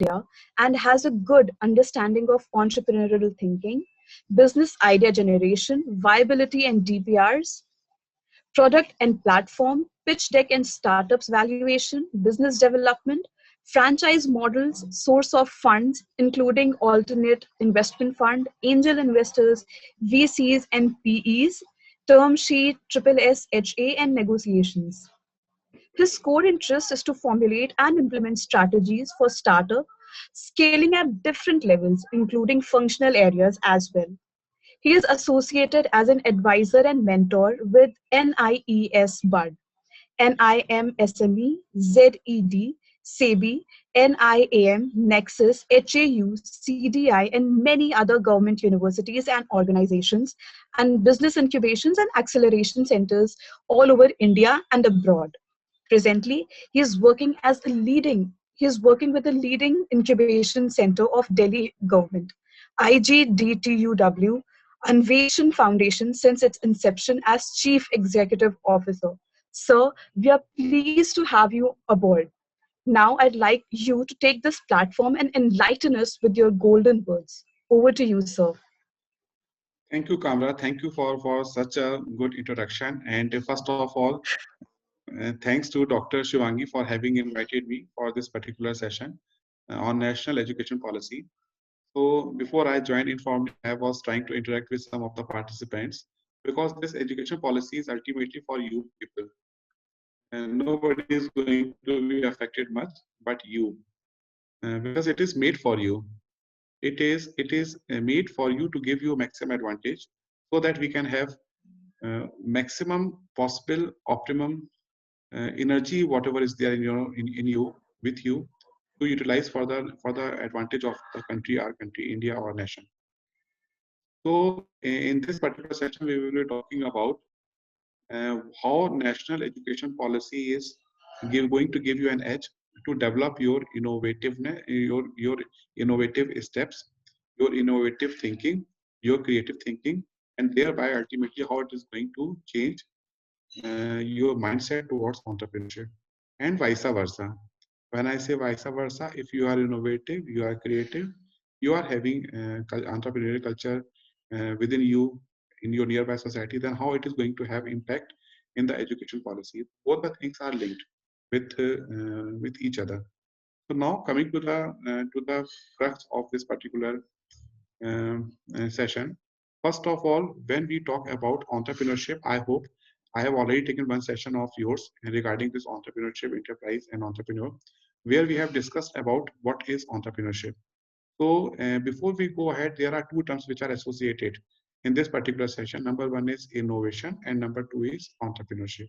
India and has a good understanding of entrepreneurial thinking, business idea generation, viability and DPRs, product and platform, pitch deck and startups valuation, business development, franchise models, source of funds, including alternate investment fund, angel investors, VCs and PEs, term sheet, triple SHA, and negotiations. His core interest is to formulate and implement strategies for startup, scaling at different levels, including functional areas as well. He is associated as an advisor and mentor with NIES Bud, NIMSME, ZED, SEBI, NIAM, Nexus, HAU, CDI, and many other government universities and organizations, and business incubations and acceleration centers all over India and abroad. Presently, he is working with the leading incubation center of Delhi government, IGDTUW, Anveshan Foundation since its inception as Chief Executive Officer. Sir, we are pleased to have you aboard. Now I'd like you to take this platform and enlighten us with your golden words. Over to you, sir. Thank you, Kamra. Thank you for such a good introduction. And first of all, thanks to Dr. Shivangi for having invited me for this particular session on national education policy. So before I joined Informly, I was trying to interact with some of the participants because this education policy is ultimately for you people. And nobody is going to be affected much but you, because it is made for you. It is made for you to give you maximum advantage so that we can have maximum possible optimum energy, whatever is there in in you with you, to utilize for the advantage of the country, our country, India, our nation. So in this particular session, we will be talking about how national education policy is going to give you an edge to develop your innovativeness, your innovative steps, your innovative thinking, your creative thinking, and thereby ultimately how it is going to change your mindset towards entrepreneurship, and vice versa. When I say vice versa, if you are innovative, you are creative, you are having entrepreneurial culture within you in your nearby society, then how it is going to have impact in the education policy. Both the things are linked with each other. So now coming to the crux of this particular session. First of all, when we talk about entrepreneurship, I hope I have already taken one session of yours regarding this entrepreneurship, enterprise, and entrepreneur, where we have discussed about what is entrepreneurship. So before we go ahead, there are two terms which are associated in this particular session. Number one is innovation, and number two is entrepreneurship.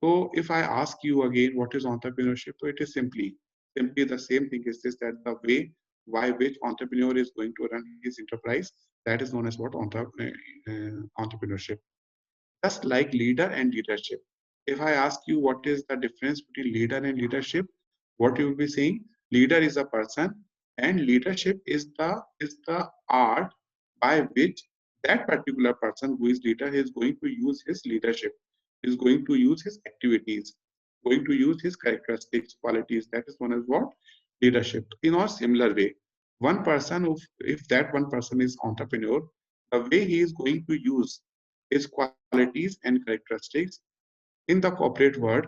So if I ask you again, what is entrepreneurship? So it is simply the same thing is this, that the way by which entrepreneur is going to run his enterprise, that is known as what entrepreneurship. Just like leader and leadership. If I ask you what is the difference between leader and leadership, what you will be saying? Leader is a person, and leadership is the art by which that particular person who is leader is going to use his leadership, is going to use his activities, going to use his characteristics, qualities. That is known as what? Leadership. In a similar way, one person, if that one person is entrepreneur, the way he is going to use his qualities and characteristics in the corporate world,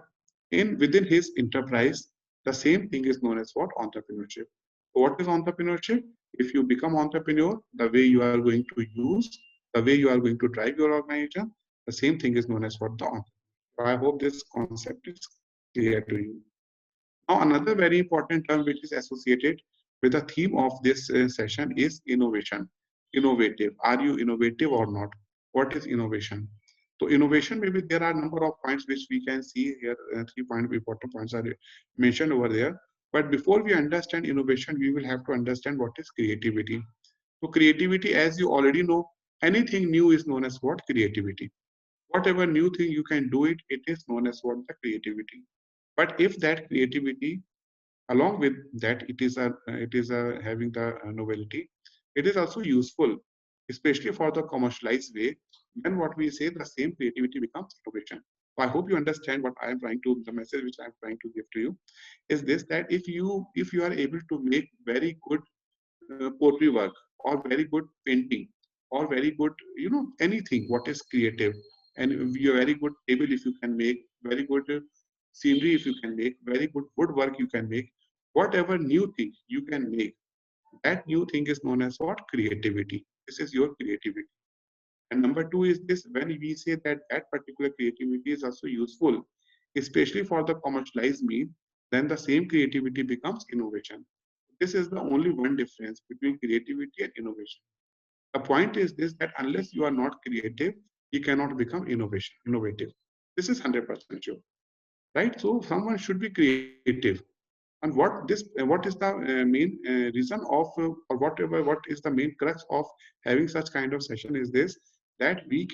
in within his enterprise, the same thing is known as what? Entrepreneurship. So what is entrepreneurship? If you become entrepreneur, the way you are going to use, the way you are going to drive your organization, the same thing is known as what? The entrepreneur. So I hope this concept is clear to you. Now another very important term which is associated with the theme of this session is innovation. Innovative. Are you innovative or not? What is innovation? So innovation, maybe there are a number of points which we can see here. 3 important points are mentioned over there. But before we understand innovation, we will have to understand what is creativity. So creativity, as you already know, anything new is known as what? Creativity. Whatever new thing you can do it, it is known as what? The creativity. But if that creativity, along with that, it is having the novelty, it is also useful, especially for the commercialized way. Then what we say, the same creativity becomes innovation. So I hope you understand what I am trying to, the message which I am trying to give to you is this, that if you are able to make very good pottery work, or very good painting, or very good, anything what is creative, and a very good table if you can make, very good scenery if you can make, very good woodwork you can make, whatever new thing you can make, that new thing is known as what? Creativity. This is your creativity. And number two is this, when we say that that particular creativity is also useful, especially for the commercialized mean, then the same creativity becomes innovation. This is the only one difference between creativity and innovation. The point is this, that unless you are not creative, you cannot become innovative. This is 100% sure, right? So someone should be creative. And what is the main reason of or whatever, what is the main crux of having such kind of session is this, that we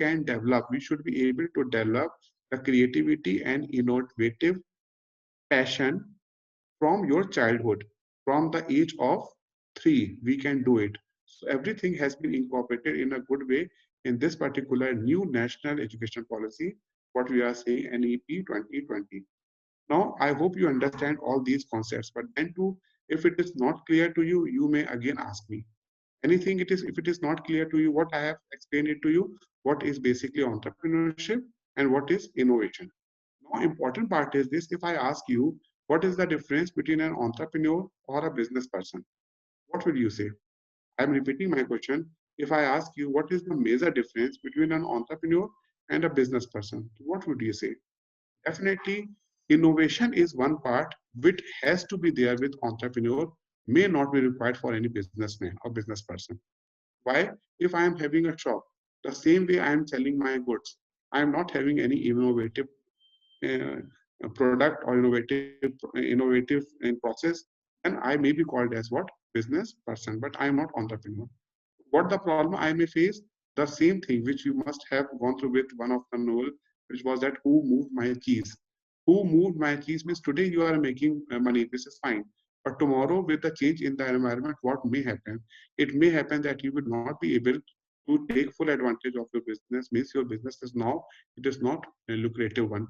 should be able to develop the creativity and innovative passion from your childhood, from the age of 3 we can do it. So everything has been incorporated in a good way in this particular new national education policy, what we are saying, NEP 2020. Now, I hope you understand all these concepts, but then too, if it is not clear to you, you may again ask me. Anything it is, if it is not clear to you, what I have explained it to you, what is basically entrepreneurship and what is innovation. Now, important part is this, if I ask you, what is the difference between an entrepreneur or a business person? What would you say? I'm repeating my question. If I ask you, what is the major difference between an entrepreneur and a business person? What would you say? Definitely, innovation is one part which has to be there with entrepreneur, may not be required for any businessman or business person. Why? If I am having a shop, the same way I am selling my goods, I am not having any innovative product or innovative in process, then I may be called as what? Business person, but I am not entrepreneur. What the problem I may face? The same thing which you must have gone through with one of the novel, which was that who moved my cheese? Who moved my cheese means today you are making money, this is fine. But tomorrow, with the change in the environment, what may happen? It may happen that you will not be able to take full advantage of your business, means your business is now, it is not a lucrative one.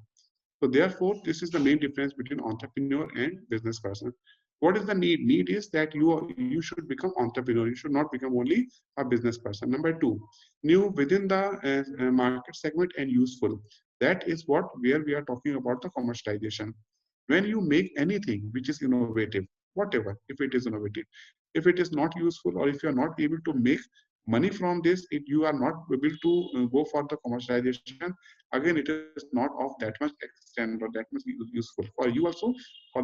So therefore, this is the main difference between entrepreneur and business person. What is the need? Need is that you should become entrepreneur. You should not become only a business person. Number two, new within the market segment and useful. That is what where we are talking about the commercialization. When you make anything which is innovative, whatever, if it is innovative, if it is not useful, or if you are not able to make money from this, if you are not able to go for the commercialization, again it is not of that much extent or that much useful for you also, for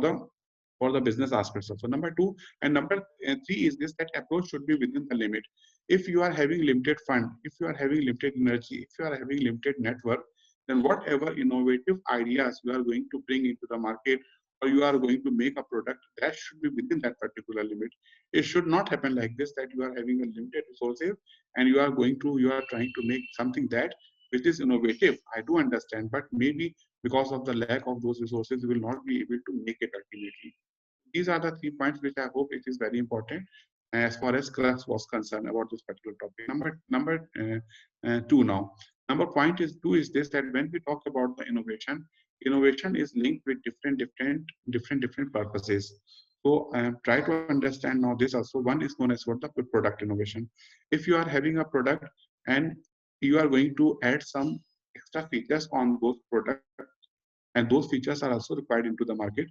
the business aspects also. Number two and number three is this, that approach should be within the limit. If you are having limited fund, if you are having limited energy, if you are having limited network, then whatever innovative ideas you are going to bring into the market, or you are going to make a product, that should be within that particular limit. It should not happen like this, that you are having a limited resources and you are trying to make something that which is innovative. I do understand, but maybe because of the lack of those resources, you will not be able to make it ultimately. These are the 3 points which I hope it is very important as far as Crux was concerned about this particular topic. Number two now. Number point is two is this, that when we talk about the innovation, innovation is linked with different purposes. So try to understand now this also. One is known as what? The product innovation. If you are having a product and you are going to add some extra features on those products, and those features are also required into the market,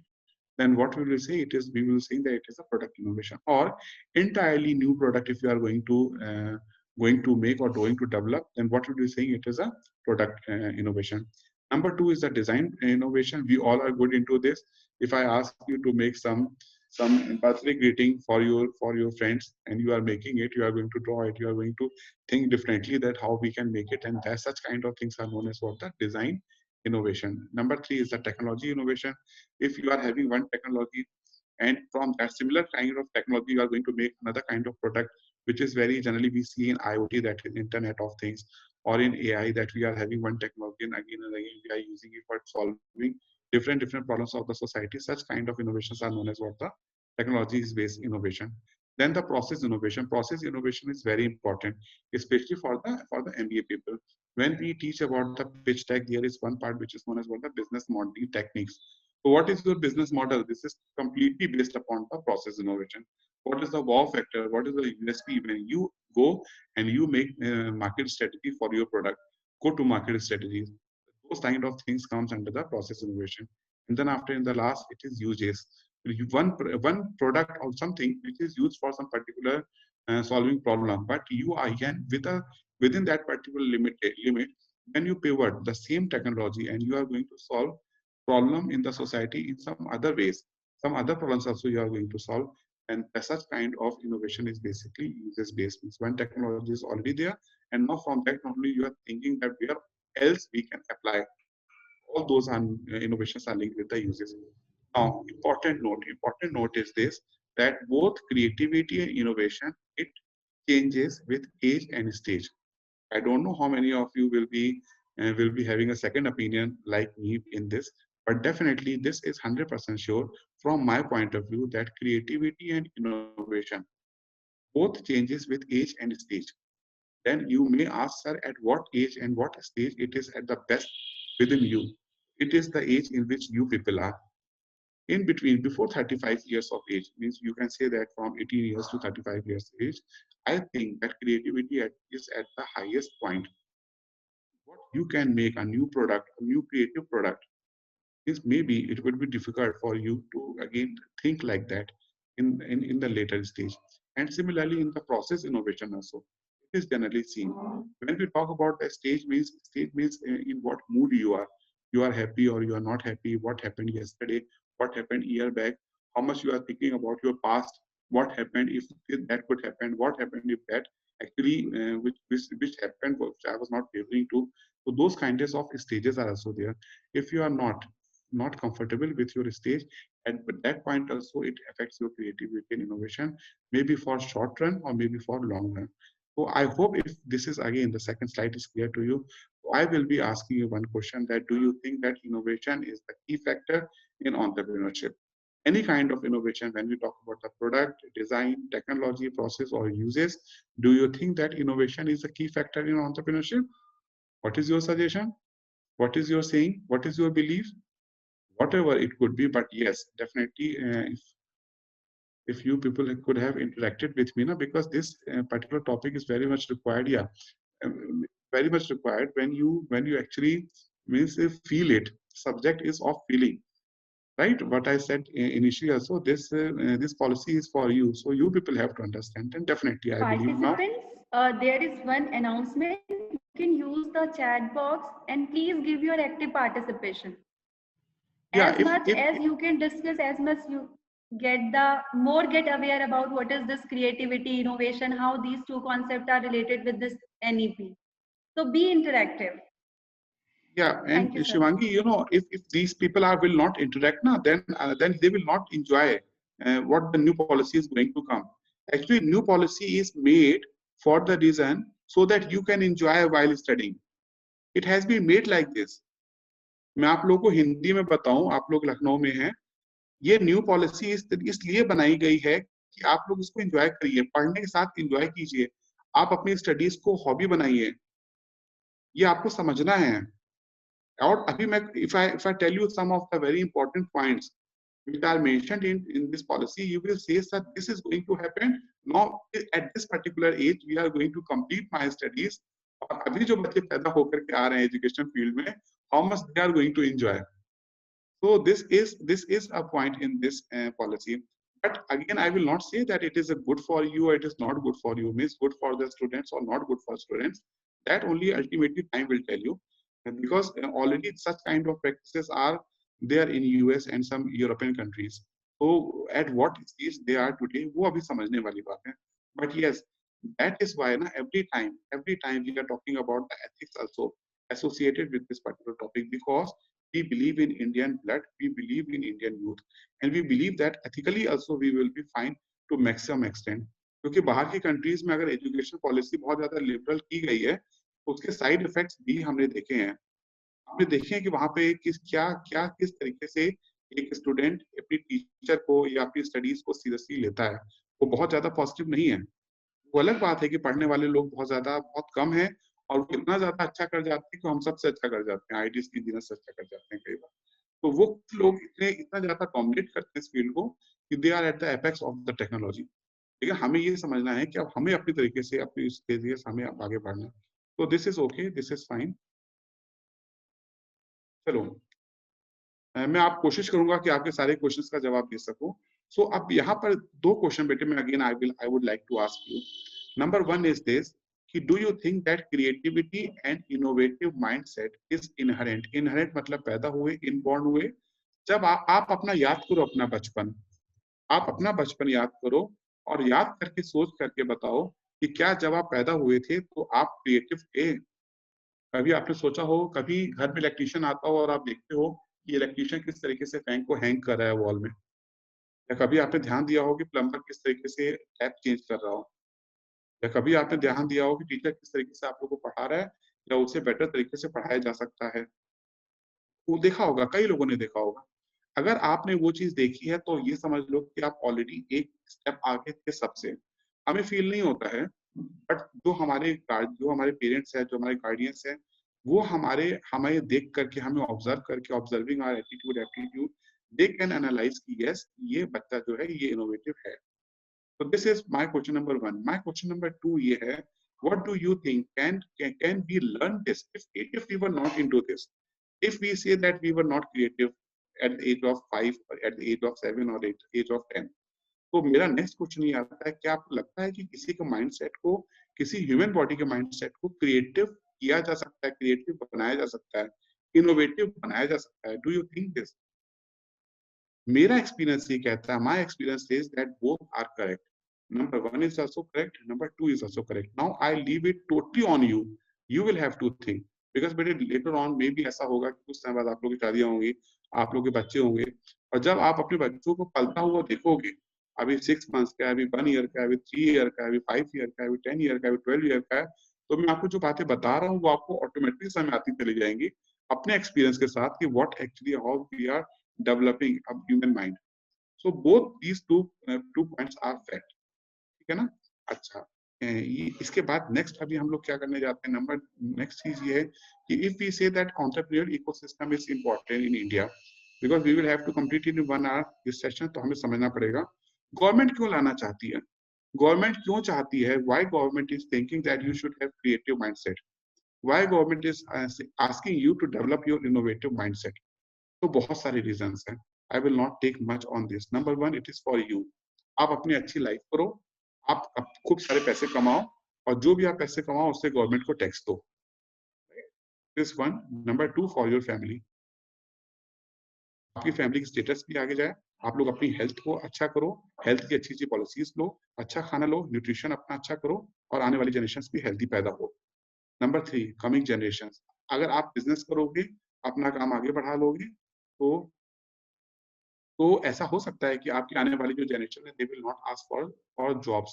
then what we will say, it is, we will say that it is a product innovation, or entirely new product if you are going to make or going to develop, then what would be saying, it is a product innovation. Number two is the design innovation. We all are good into this. If I ask you to make some birthday greeting for your friends, and you are making it, you are going to draw it, you are going to think differently that how we can make it, and that such kind of things are known as what? The design innovation. Number three is the technology innovation. If you are having one technology, and from that similar kind of technology you are going to make another kind of product, which is very generally we see in IoT, that is Internet of Things, or in AI, that we are having one technology and again we are using it for solving different problems of the society. Such kind of innovations are known as what? The technology is based innovation. Then the process innovation. Process innovation is very important, especially for the MBA people. When we teach about the pitch deck, there is one part which is known as what the business modeling techniques. So what is your business model? This is completely based upon the process innovation. What is the wow factor? What is the USP when you go and you make market strategy for your product, go to market strategies? Those kind of things comes under the process innovation. And then after in the last, it is uses. One product or something which is used for some particular solving problem, but you are again within that particular limit, when you pivot the same technology and you are going to solve problem in the society in some other ways, some other problems also you are going to solve. And such kind of innovation is basically uses based. Means one technology is already there, and now from that only you are thinking that where else we can apply. All those innovations are linked with the uses. Now, important note is this, that both creativity and innovation, it changes with age and stage. I don't know how many of you will be having a second opinion like me in this, but definitely this is 100% sure from my point of view that creativity and innovation both changes with age and stage. Then you may ask, sir, at what age and what stage it is at the best within you. It is the age in which you people are. In between, before 35 years of age, means you can say that from 18 years to 35 years age, I think that creativity is at the highest point. What you can make a new product, a new creative product, is maybe it would be difficult for you to again think like that in the later stage. And similarly in the process innovation also, it is generally seen. When we talk about the stage means in what mood you are happy or you are not happy, what happened yesterday, what happened year back, how much you are thinking about your past, what happened if that could happen, what happened if that actually which happened which I was not favoring to. So those kinds of stages are also there. If you are not comfortable with your stage, at that point also it affects your creativity and innovation, maybe for short run or maybe for long run. So I hope if this is again the second slide is clear to you, I will be asking you one question, that do you think that innovation is the key factor in entrepreneurship? Any kind of innovation, when we talk about the product, design, technology, process, or uses, do you think that innovation is a key factor in entrepreneurship? What is your suggestion? What is your saying? What is your belief? Whatever it could be, but yes, definitely, if you people could have interacted with me, na, because this particular topic is very much required, yeah, very much required when you actually means feel it. Subject is of feeling, right? What I said initially also, this policy is for you, so you people have to understand, and definitely, I believe now. Participants, there is one announcement. You can use the chat box and please give your active participation. As Yeah, much as you can discuss, as much you get aware about what is this creativity, innovation, how these two concepts are related with this NEP. So be interactive. yeah, and Thank you, sir. Shivangi, if these people are will not interact, na, then they will not enjoy what the new policy is going to come. Actually, new policy is made for the reason so that you can enjoy while studying. It has been made like this. मैं आप लोगों को हिंदी में बताऊं, आप लोग लखनऊ में हैं, ये न्यू पॉलिसी इसलिए बनाई गई है कि आप लोग इसको एंजॉय करिए, पढ़ने के साथ एंजॉय कीजिए, आप अपनी स्टडीज को हॉबी बनाइए, ये आपको समझना है। और अभी मैं if I tell you some of the very important points which are mentioned in this policy, you will say that this is going to happen now at this particular age. We are going to complete my studies. और अभी जो बच्चे पैदा होकर के आ रहे हैं education field में, how much they are going to enjoy. So this is a point in this policy. But again, I will not say that it is a good for you or it is not good for you. Means good for the students or not good for students. That only ultimately time will tell you. And because already such kind of practices are there in US and some European countries. So at what stage they are today, वो अभी समझने वाली बात है. But yes, that is why na, every time we are talking about the ethics also associated with this particular topic, because we believe in Indian blood, we believe in Indian youth, and we believe that ethically also we will be fine to maximum extent. क्योंकि बाहर की countries में अगर education policy बहुत ज्यादा liberal की गई है, तो उसके साइड इफेक्ट्स भी हमने देखे हैं. हमने देखे हैं कि वहां पे किस तरीके से एक स्टूडेंट अपनी टीचर को या अपनी स्टडीज को सीरियसली लेता है. वो बहुत ज्यादा पॉजिटिव नहीं है। वो अलग बात है कि पढ़ने वाले लोग बहुत कम हैं और वो इतना ज्यादा अच्छा कर जाते हैं कि हम सबसे अच्छा कर जाते हैं, आईटी इंजीनियर से अच्छा कर जाते हैं कई बार। तो वो लोग इतना ज्यादा डोमिनेट करते हैं इस फील्ड को कि they are at the apex of the technology. ठीक है, हमें ये समझना है कि अब हमें अपनी तरीके से अपनी स्टेज हमें अब आगे बढ़ना है। तो this is okay, this is fine. चलो, मैं आप कोशिश करूंगा कि आपके सारे क्वेश्चंस का जवाब दे सकूं। सो अब यहाँ पर दो क्वेश्चन बेटे मैं again I would like to ask you. Number one is this कि do you think that creativity and innovative mindset is inherent? Inherent मतलब पैदा हुए, इनबॉर्न हुए। जब आप अपना याद करो, अपना बचपन, आप अपना बचपन याद करो और याद करके सोच करके बताओ कि क्या जब आप पैदा हुए थे तो आप क्रिएटिव थे? कभी आपने सोचा हो, कभी घर में इलेक्ट्रिशियन आता हो और आप देखते हो कि इलेक्ट्रिशियन किस तरीके से फैन को हैंग कर रहा है वॉल में, या कभी आपने ध्यान दिया हो कि प्लम्बर किस तरीके से टैप चेंज कर रहा हो, या कभी आपने ध्यान दिया हो कि टीचर किस तरीके से आप लोग को पढ़ा रहा है या उससे बेटर तरीके से पढ़ाया जा सकता है? वो देखा होगा, कई लोगों ने देखा होगा। अगर आपने वो चीज देखी है तो ये समझ लो कि आप ऑलरेडी एक स्टेप आगे थे सबसे। हमें फील नहीं होता है, बट जो हमारे पेरेंट्स हैं, जो हमारे गार्डियंस हैं, वो हमें देख करके, हमें ऑब्जर्व करके, observing our attitude aptitude, they can analyse कि यस, ये बच्चा जो है ये इनोवेटिव है। तो this is my question number one. My question number two ये है, what do you think can we learn this if we were not into this? If we say that we were not creative at the age of 5 or at the age of 7 or age of 10, तो मेरा next question ये आता है, क्या आपको लगता है कि किसी के माइंडसेट को, किसी ह्यूमन बॉडी के माइंडसेट को क्रिएटिव किया जा सकता है, क्रिएटिव बनाया जा सकता है, इनोवेटिव बनाया जा सकता है? Do you think this? मेरा एक्सपीरियंस ये कहता है, my experience is that both are correct. Number one is also correct, number two is also correct. Now I leave it totally on you, you will have to think. Because बेटे later on मे भी ऐसा होगा कि कुछ समय बाद आप लोग की शादियां होंगी, आप लोग के बच्चे होंगे, और जब आप अपने बच्चों को पलता हुआ देखोगे, अभी 6 मंथ्स का है, अभी 1 ईयर का है, अभी 3 ईयर का है, अभी 5 ईयर का है, अभी 10 ईयर का है, अभी 12 ईयर का है, तो मैं आपको जो बातें बता रहा हूँ वो आपको ऑटोमेटिकली समझ आती चली जाएंगी अपने एक्सपीरियंस के साथ कि what actually how we are developing a human mind. So both these two points are fact. ठीक है ना? अच्छा, इसके बाद नेक्स्ट अभी हम लोग क्या करने जाते हैं, नंबर नेक्स्ट चीज ये है कि if we say that entrepreneur ecosystem is important in India, because we will have to complete in 1 hour this session, तो हमें समझना पड़ेगा गवर्नमेंट क्यों लाना चाहती है, गवर्नमेंट क्यों चाहती है, why government is thinking that you should have creative mindset, why government is asking you to develop your innovative mindset? तो बहुत सारे रीजंस हैं। I will not take much on this. Number one, it is for you. आप अपनी अच्छी life करो, आप खूब सारे पैसे कमाओ, और जो भी आप पैसे कमाओ उससे गवर्नमेंट को टैक्स दो। This one. Number two, for your family, आपकी फैमिली की स्टेटस भी आगे जाए, आप लोग अपनी हेल्थ को अच्छा करो, हेल्थ की अच्छी अच्छी पॉलिसीज लो, अच्छा खाना लो, न्यूट्रिशन अपना अच्छा करो, और आने वाली जनरेशन भी हेल्थी पैदा हो। नंबर थ्री, कमिंग जनरेशन, अगर आप बिजनेस करोगे, अपना काम आगे बढ़ा लोगे, तो ऐसा हो सकता है कि आपकी आने वाली जो जनरेशन है, they will not ask for jobs,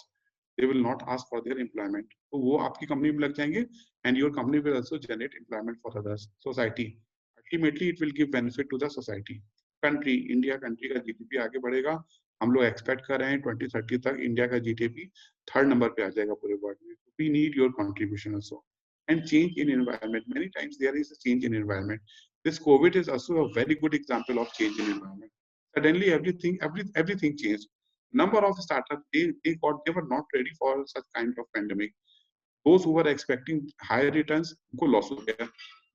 they will not ask for their employment, तो वो आपकी कंपनी में लग जाएंगे, and your company will also generate employment for others society. Ultimately it will give benefit to the society. Country, India country का GDP आगे बढ़ेगा। हम लोग एक्सपेक्ट कर रहे हैं 2030 तक इंडिया का जीडीपी 3rd नंबर पे आ जाएगा पूरे वर्ल्ड में। We need your contribution also. And change in environment, many times there is a change in environment. This COVID is also a very good example of change in environment. Suddenly everything changed. Number of startups, they were not ready for such kind of pandemic. Those who were expecting higher returns, उनको loss हो गया।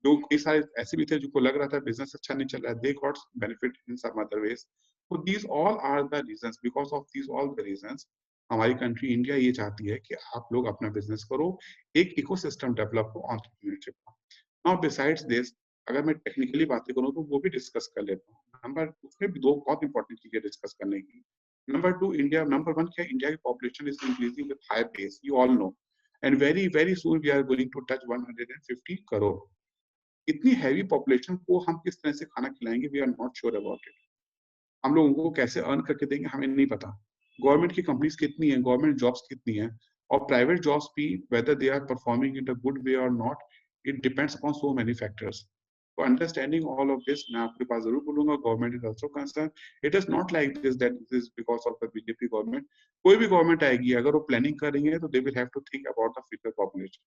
जो कई सारे ऐसे भी थे जिनको लग रहा था बिजनेस अच्छा नहीं चल रहा है, they got benefit in some other ways. So these all are the reasons. Because of these all the reasons, हमारी कंट्री इंडिया ये चाहती है कि आप लोग अपना बिजनेस करो, एक इकोसिस्टम डेवलप हो एंटरप्रेन्योरशिप का। नाउ बिसाइड्स दिस, अगर मैं टेक्निकली बातें करूं तो वो भी डिस्कस कर लेता हूँ। नंबर, उसमें भी दो बहुत इंपॉर्टेंट चीजें डिस्कस करने की। Number two, India, number one क्या, इंडिया की population is increasing with high pace, you all know, and very very soon we are going to touch 150 crore. इतनी हैवी पॉपुलेशन को हम किस तरह से खाना खिलाएंगे, we are not sure about it. हम लोग उनको कैसे अर्न करके देंगे, हमें नहीं पता। गवर्नमेंट की कंपनीज कितनी है, गवर्नमेंट जॉब्स कितनी है, और प्राइवेट जॉब्स भी, whether they are performing in a good way और not, it depends upon so many factors. So understanding all of this, मैं आपके पास जरूर बोलूंगा, government is also concerned. It is not like this that this is because of the BJP government. कोई भी government आएगी, अगर वो planning कर रही है, तो they will have to think about the future population.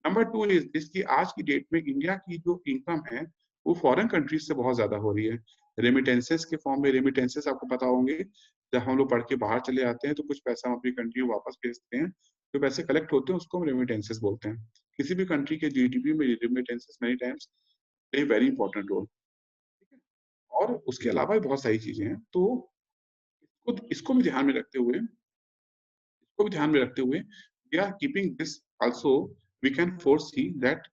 Number 2 is this कि आज की डेट में इंडिया की जो इनकम है वो फॉरेन कंट्रीज से बहुत ज्यादा हो रही है। रेमिटेंसेस के फॉर्म में, रेमिटेंसेस आपको पता होंगे, जब हम लोग पढ़ के बाहर चले आते हैं तो कुछ पैसा हम अपनी कंट्री में वापस भेजते हैं, जो पैसे कलेक्ट होते हैं उसको हम रेमिटेंसेस बोलते हैं। किसी भी कंट्री के जीडीपी में remittances many times play very important role. और उसके अलावा भी बहुत सारी चीजें हैं, तो इसको भी ध्यान में रखते हुए, we are keeping this also, we can foresee that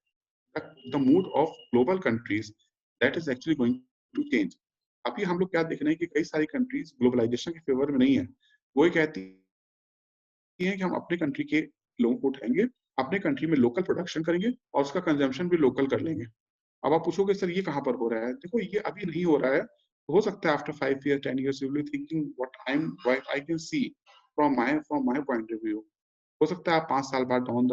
the mood of global countries that is actually going to change. अभी हम लोग क्या देख रहे हैं कि कई सारी कंट्रीज ग्लोबलाइजेशन के फेवर में नहीं है। वो ये कहती है कि हम अपने कंट्री के लोगों को उठाएंगे, अपने कंट्री में लोकल प्रोडक्शन करेंगे और उसका कंजम्पशन भी लोकल कर लेंगे। अब आप पूछोगे सर ये कहाँ पर हो रहा है? देखो ये अभी नहीं हो रहा है, हो सकता है after 5 years 10 years you will be thinking what I can see from my point of view. हो सकता है आप 5 साल बाद down the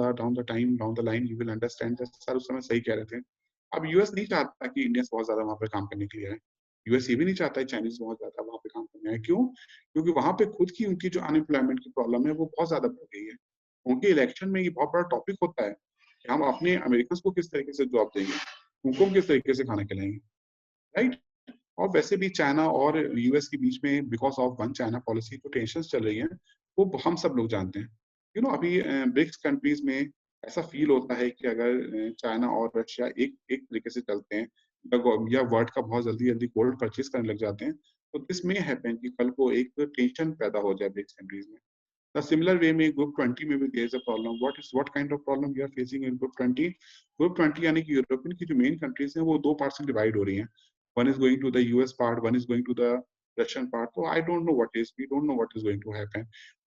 line you will understand that sir उस समय सही कह रहे थे। अब यूएस नहीं चाहता कि इंडियंस बहुत ज्यादा वहां पे काम करने के लिए आए। यूएस ये भी नहीं चाहता है चाइनीज बहुत ज्यादा वहां पे काम करने आए। क्यों? क्योंकि वहां पे खुद की उनकी जो अनएम्प्लॉयमेंट की प्रॉब्लम है वो बहुत ज्यादा बढ़ गई है। उनके इलेक्शन में ये बहुत बड़ा टॉपिक होता है कि हम अपने अमेरिकन को किस तरीके से जॉब देंगे, उनको हम किस तरीके से खाना खिलाएंगे, राइट। और वैसे भी चाइना और यूएस के बीच में because of one China policy जो टेंशन चल रही है वो हम सब लोग जानते हैं। अभी ब्रिक्स कंट्रीज में ऐसा फील होता है कि अगर चाइना और रशिया एक एक तरीके से चलते हैं या वर्ल्ड का बहुत जल्दी जल्दी गोल्ड परचेज करने लग जाते हैं, तो दिस में हैपन कि कल को एक टेंशन पैदा हो जाए ब्रिक्स कंट्रीज में। The similar way में ग्रुप 20 में भी there is a problem. What kind of problem we are facing in group 20? Group 20 यानी कि यूरोपियन की जो मेन कंट्रीज हैं वो दो पार्ट से डिवाइड हो रही हैं। One is going to the US part, one is going to the Russian part. So I don't know we don't know what is going to happen.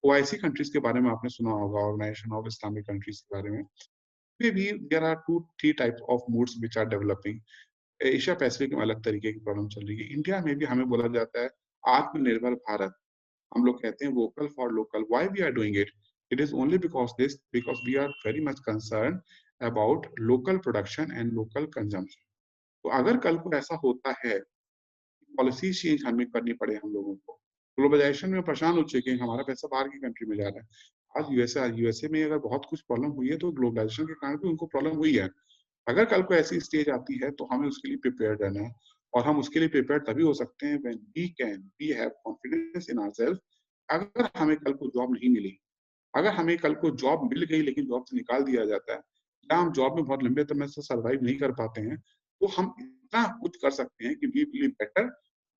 OIC countries के बारे में आपने सुना होगा, ऑर्गेनाइजेशन ऑफ इस्लामिक कंट्रीज के बारे में। में भी there are 2-3 types of moods which are developing. Asia Pacific में अलग तरीके की प्रॉब्लम चल रही है। इंडिया में भी हमें बोला जाता है आत्मनिर्भर भारत, हम लोग कहते हैं vocal for local. Why we are doing it? It is only because we are very much concern about local production and local consumption. तो अगर कल को ऐसा होता है पॉलिसी चेंज हमें करनी पड़े हम लोगों को, ग्लोबलाइजेशन में परेशान हो चुके हैं, हमारा पैसा बाहर की कंट्री में जा रहा है। आज यूएसए में अगर बहुत कुछ प्रॉब्लम हुई है तो ग्लोबलाइजेशन के कारण भी उनको प्रॉब्लम हुई है। अगर कल को ऐसी स्टेज आती है तो हमें उसके लिए प्रिपेयर रहना है, और हम उसके लिए प्रिपेयर तभी हो सकते हैं when we have confidence in ourselves. अगर हमें कल को जॉब नहीं मिली, अगर हमें कल को जॉब मिल गई लेकिन जॉब से निकाल दिया जाता है, या हम जॉब में बहुत लंबे समय से सर्वाइव नहीं कर पाते हैं, तो हम इतना कुछ कर सकते हैं कि we will be better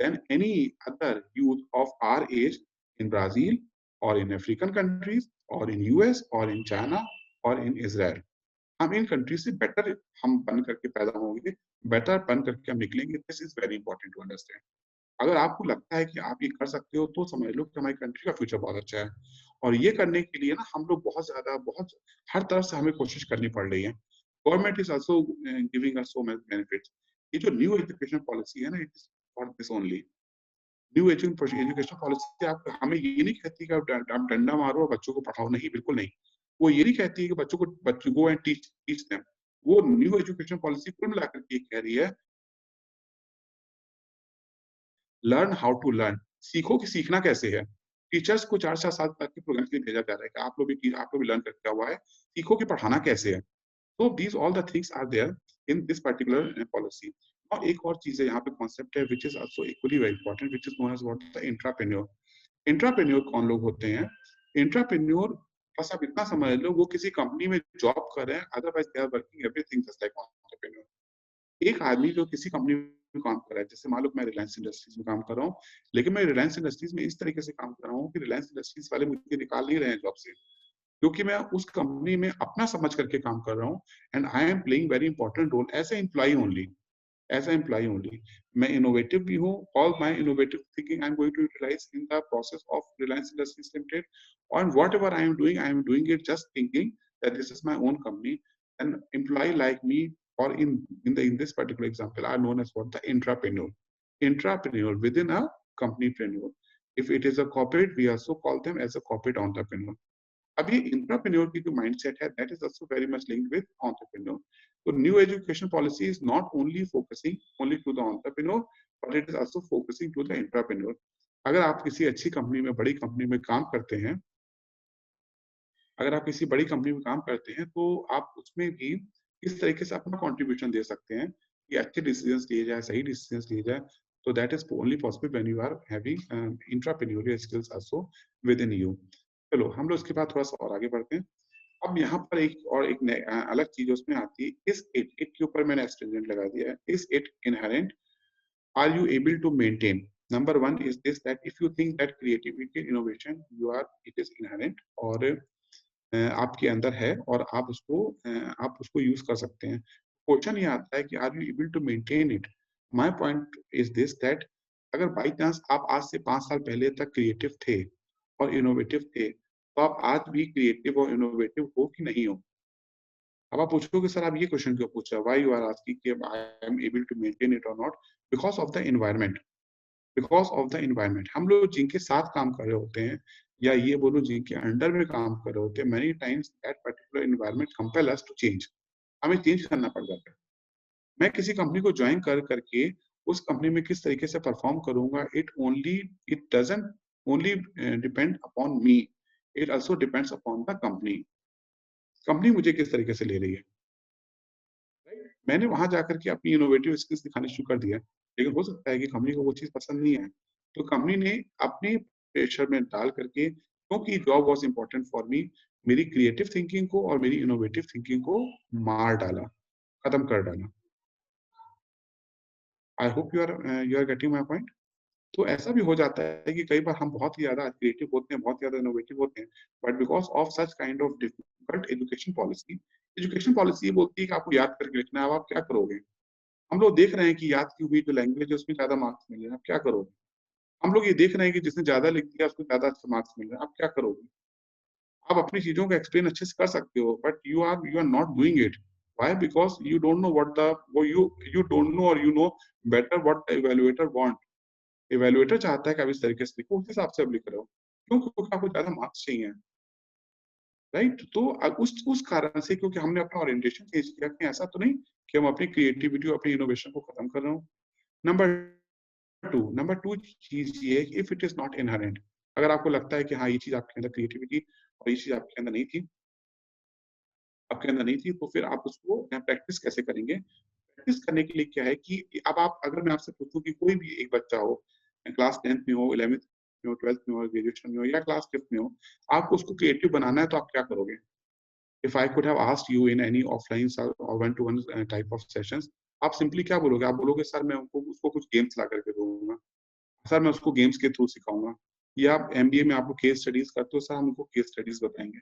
than any other youth of our age in Brazil और इन अफ्रीकन कंट्रीज और इन यूएस और इन चाइना और इन इजराइल। हम इन कंट्री से बेटर हम बन करके पैदा होंगे, बेटर बन करके हम निकलेंगे। This is very important to understand. अगर आपको लगता है कि आप ये कर सकते हो तो समझ लो कि हमारी कंट्री का फ्यूचर बहुत अच्छा है। और ये करने के लिए ना हम लोग बहुत हर तरफ से हमें कोशिश करनी पड़ रही है। Government is also giving us so much benefits. ये जो न्यू एजुकेशन पॉलिसी है ना, it is for this only. New education policy आप हमें ये नहीं कहती कि आप डंडा मारो और बच्चों को पढ़ाओ, नहीं, बिल्कुल नहीं। वो ये नहीं कहती है कि बच्चों गो एंड टीच देम। वो न्यू एजुकेशन पॉलिसी कुल मिलाकर के कह रही है लर्न हाउ टू लर्न, सीखो कि सीखना कैसे है। टीचर्स को 4-4 साल तक के प्रोग्राम के लिए भेजा जा रहा है कि आप लोग भी लर्न करके हुआ है, सीखो कि पढ़ाना कैसे है। तो these all the things are there in this particular policy. और एक और चीज है यहाँ पे कॉन्सेप्ट है which is also equally very important, which is known as what the intrapreneur. Intrapreneur कौन लोग होते हैं? इंट्राप्रेन्योर बस आप इतना समझ लो, वो किसी कंपनी में जॉब कर रहे हैं, otherwise they are working everything just like entrepreneur. एक आदमी जो किसी कंपनी में काम कर रहा है, जैसे मान लो मैं रिलायंस इंडस्ट्रीज में काम कर रहा हूँ, लेकिन मैं रिलायंस इंडस्ट्रीज में इस तरीके से काम कर रहा हूँ कि रिलायंस इंडस्ट्रीज वाले मुझे निकाल नहीं रहे हैं जॉब से, क्योंकि मैं उस कंपनी में अपना समझ करके काम कर रहा हूँ। And I am playing very important role as a employ only, as a employ only. मैं इनोवेटिव भी हूँ, all my innovative thinking I am going to utilise in the process of Reliance Industries Limited. और whatever I am doing it just thinking that this is my own company. An employ like me or in this particular example are known as what the intrapreneur within a companypreneur. If it is a corporate, we also call them as a corporate entrepreneur. अब ये intrapreneur की जो mindset है, that is also very much linked with entrepreneur. तो new education policy is not only focusing only to the entrepreneur, but it is also focusing to the intrapreneur. अगर आप किसी अच्छी कंपनी में, बड़ी कंपनी में काम करते हैं, अगर आप किसी बड़ी कंपनी में काम करते हैं, तो आप उसमें भी किस तरीके से अपना कंट्रीब्यूशन दे सकते हैं कि अच्छे डिसीजंस लिए जाए, सही डिसीजंस लिए जाए. तो that is only possible when you are having intrapreneurial skills also within you. चलो हम लोग इसके बाद थोड़ा सा और आगे बढ़ते हैं. अब यहाँ पर एक अलग चीज उसमें आती है. इज इट के ऊपर मैंने एक्सटेंडेंट लगा दिया है. Is it inherent, are you able to maintain. Number one is this, that if you think that creativity innovation you are, it is inherent, और आपके अंदर है और आप उसको यूज कर सकते हैं. क्वेश्चन ये आता है कि are you able to maintain it. My point is this, that अगर बाई चांस आप आज से 5 साल पहले तक क्रिएटिव थे और इनोवेटिव थे, तो आप आज भी क्रिएटिव और इनोवेटिव हो कि नहीं हो. अब आप पूछोगे सर आप ये क्वेश्चन क्यों पूछ रहे हो, why you are asking I am able to maintain it और not. Because of the environment. Because of the environment. हम लोग जिनके साथ काम कर रहे होते हैं, या ये बोलो जिनके अंडर में काम कर रहे होते हैं, many times that particular environment compel us to change. हमें चेंज करना पड़ जाता है. मैं किसी कंपनी को ज्वाइन कर करके उस कंपनी में किस तरीके से परफॉर्म करूंगा, it doesn't only depend upon me, it also depends upon the company. Company मुझे किस तरीके से ले रही है. मैंने वहां जाकर के अपनी इनोवेटिव स्किल्स दिखाने शुरू कर दिया, लेकिन हो सकता है कि कंपनी को वो चीज पसंद नहीं आए. तो कंपनी ने अपने प्रेशर में डाल करके, क्योंकि job was important for me, मेरी क्रिएटिव थिंकिंग को और मेरी इनोवेटिव थिंकिंग को मार डाला, खत्म कर डाला. I hope you are getting my point. तो ऐसा भी हो जाता है कि कई बार हम बहुत ही ज्यादा क्रिएटिव होते हैं, बहुत ज्यादा इनोवेटिव होते हैं, but because of such kind of difficult education policy ये बोलती है कि आपको याद करके लिखना है. अब आप क्या करोगे. हम लोग देख रहे हैं कि याद की हुई जो लैंग्वेज है उसमें ज्यादा मार्क्स मिल रहे हैं, आप क्या करोगे. हम लोग ये देख रहे हैं कि जिसने ज्यादा लिख दिया उसको ज्यादा अच्छे मार्क्स मिल रहे हैं, आप क्या करोगे. आप अपनी चीजों को एक्सप्लेन अच्छे से कर सकते हो, but you are not doing it. Why. Because you don't know what the वो यू डोंट नो, और you know better what the evaluator want. Evaluator चाहता है कि आप इस तरीके से लिखो, उस हिसाब से आप लिख रहे हो. क्यों. क्योंकि आपको ज्यादा मार्क्स चाहिए, राइट. तो उस कारण से, क्योंकि हमने अपना ओरिएंटेशन चेंज किया, कि ऐसा तो नहीं कि हम अपनी क्रिएटिविटी और अपनी इनोवेशन को खत्म कर रहे हो. नंबर टू चीज ये है कि if it is not inherent, अगर आपको लगता है कि हाँ ये चीज आपके अंदर क्रिएटिविटी और ये चीज आपके अंदर नहीं थी, तो फिर आप उसको प्रैक्टिस कैसे करेंगे. प्रैक्टिस करने के लिए क्या है कि अब आप, अगर मैं आपसे पूछूं कि कोई भी एक बच्चा हो, क्लास 10th में हो, 11th में हो, 12th में हो, ग्रेजुएशन में हो, या क्लास 5th में हो, आपको उसको क्रिएटिव बनाना है, तो आप क्या करोगे. If I could have asked you in any offline और 1-to-1 टाइप ऑफ सेशंस, आप सिंपली क्या बोलोगे. आप बोलोगे सर मैं उसको कुछ गेम्स ला करके दूंगा, सर मैं उसको गेम्स के थ्रू सिखाऊंगा. या आप एमबीए में आप लोग केस स्टडीज करते हो, सर हम उनको केस स्टडीज बताएंगे.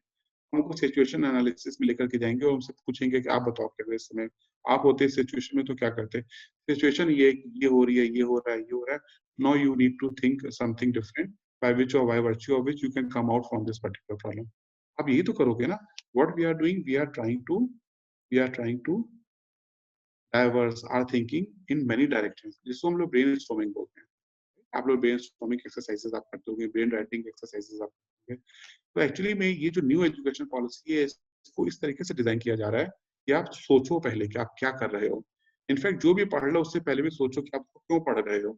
हम उनको सिचुएशन एनालिसिस में लेकर के जाएंगे और उनसे पूछेंगे कि आप बताओ क्या इस समय आप होते इस सिचुएशन में तो क्या करते. सिचुएशन ये हो रही है, ये हो रहा है, ये हो रहा है. Now you need to think something different, by virtue of which you can come out from this particular problem. आप यही तो करोगे ना. What we are doing, we are trying to diverse our thinking in many directions, जिसको हम लोग brainstorming बोलते हैं. आप लोग ब्रेनस्टॉर्मिंग एक्सरसाइजेस आप करते होंगे, ब्रेन राइटिंग एक्सरसाइजेस आप करते होंगे. तो एक्चुअली में ये जो न्यू एजुकेशन पॉलिसी है, इसको इस तरीके से डिजाइन किया जा रहा है कि आप सोचो पहले कि आप क्या कर रहे हो. इनफैक्ट जो भी पढ़ लो उससे पहले भी सोचो कि आप क्यों पढ़ रहे हो,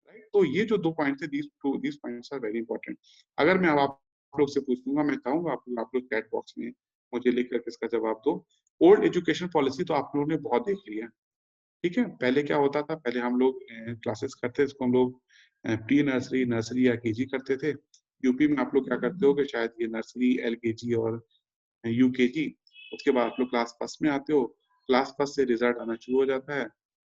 राइट. तो ये जो 2 पॉइंट्स है, these points are very important. अगर मैं अब आप लोग से पूछूंगा, मैं चाहूंगा आप लोग चैट बॉक्स में मुझे लिख करके इसका जवाब दो. ओल्ड एजुकेशन पॉलिसी तो आप लोगों ने बहुत देख लिया, ठीक है. पहले क्या होता था, पहले हम लोग क्लासेस करते थे, इसको हम लोग प्री नर्सरी, नर्सरी या केजी करते थे. यूपी में आप लोग क्या करते हो कि शायद ये नर्सरी, एलकेजी और यूकेजी. उसके बाद आप लोग क्लास फर्स्ट में आते हो, क्लास फर्स्ट से रिजल्ट आना शुरू हो जाता है.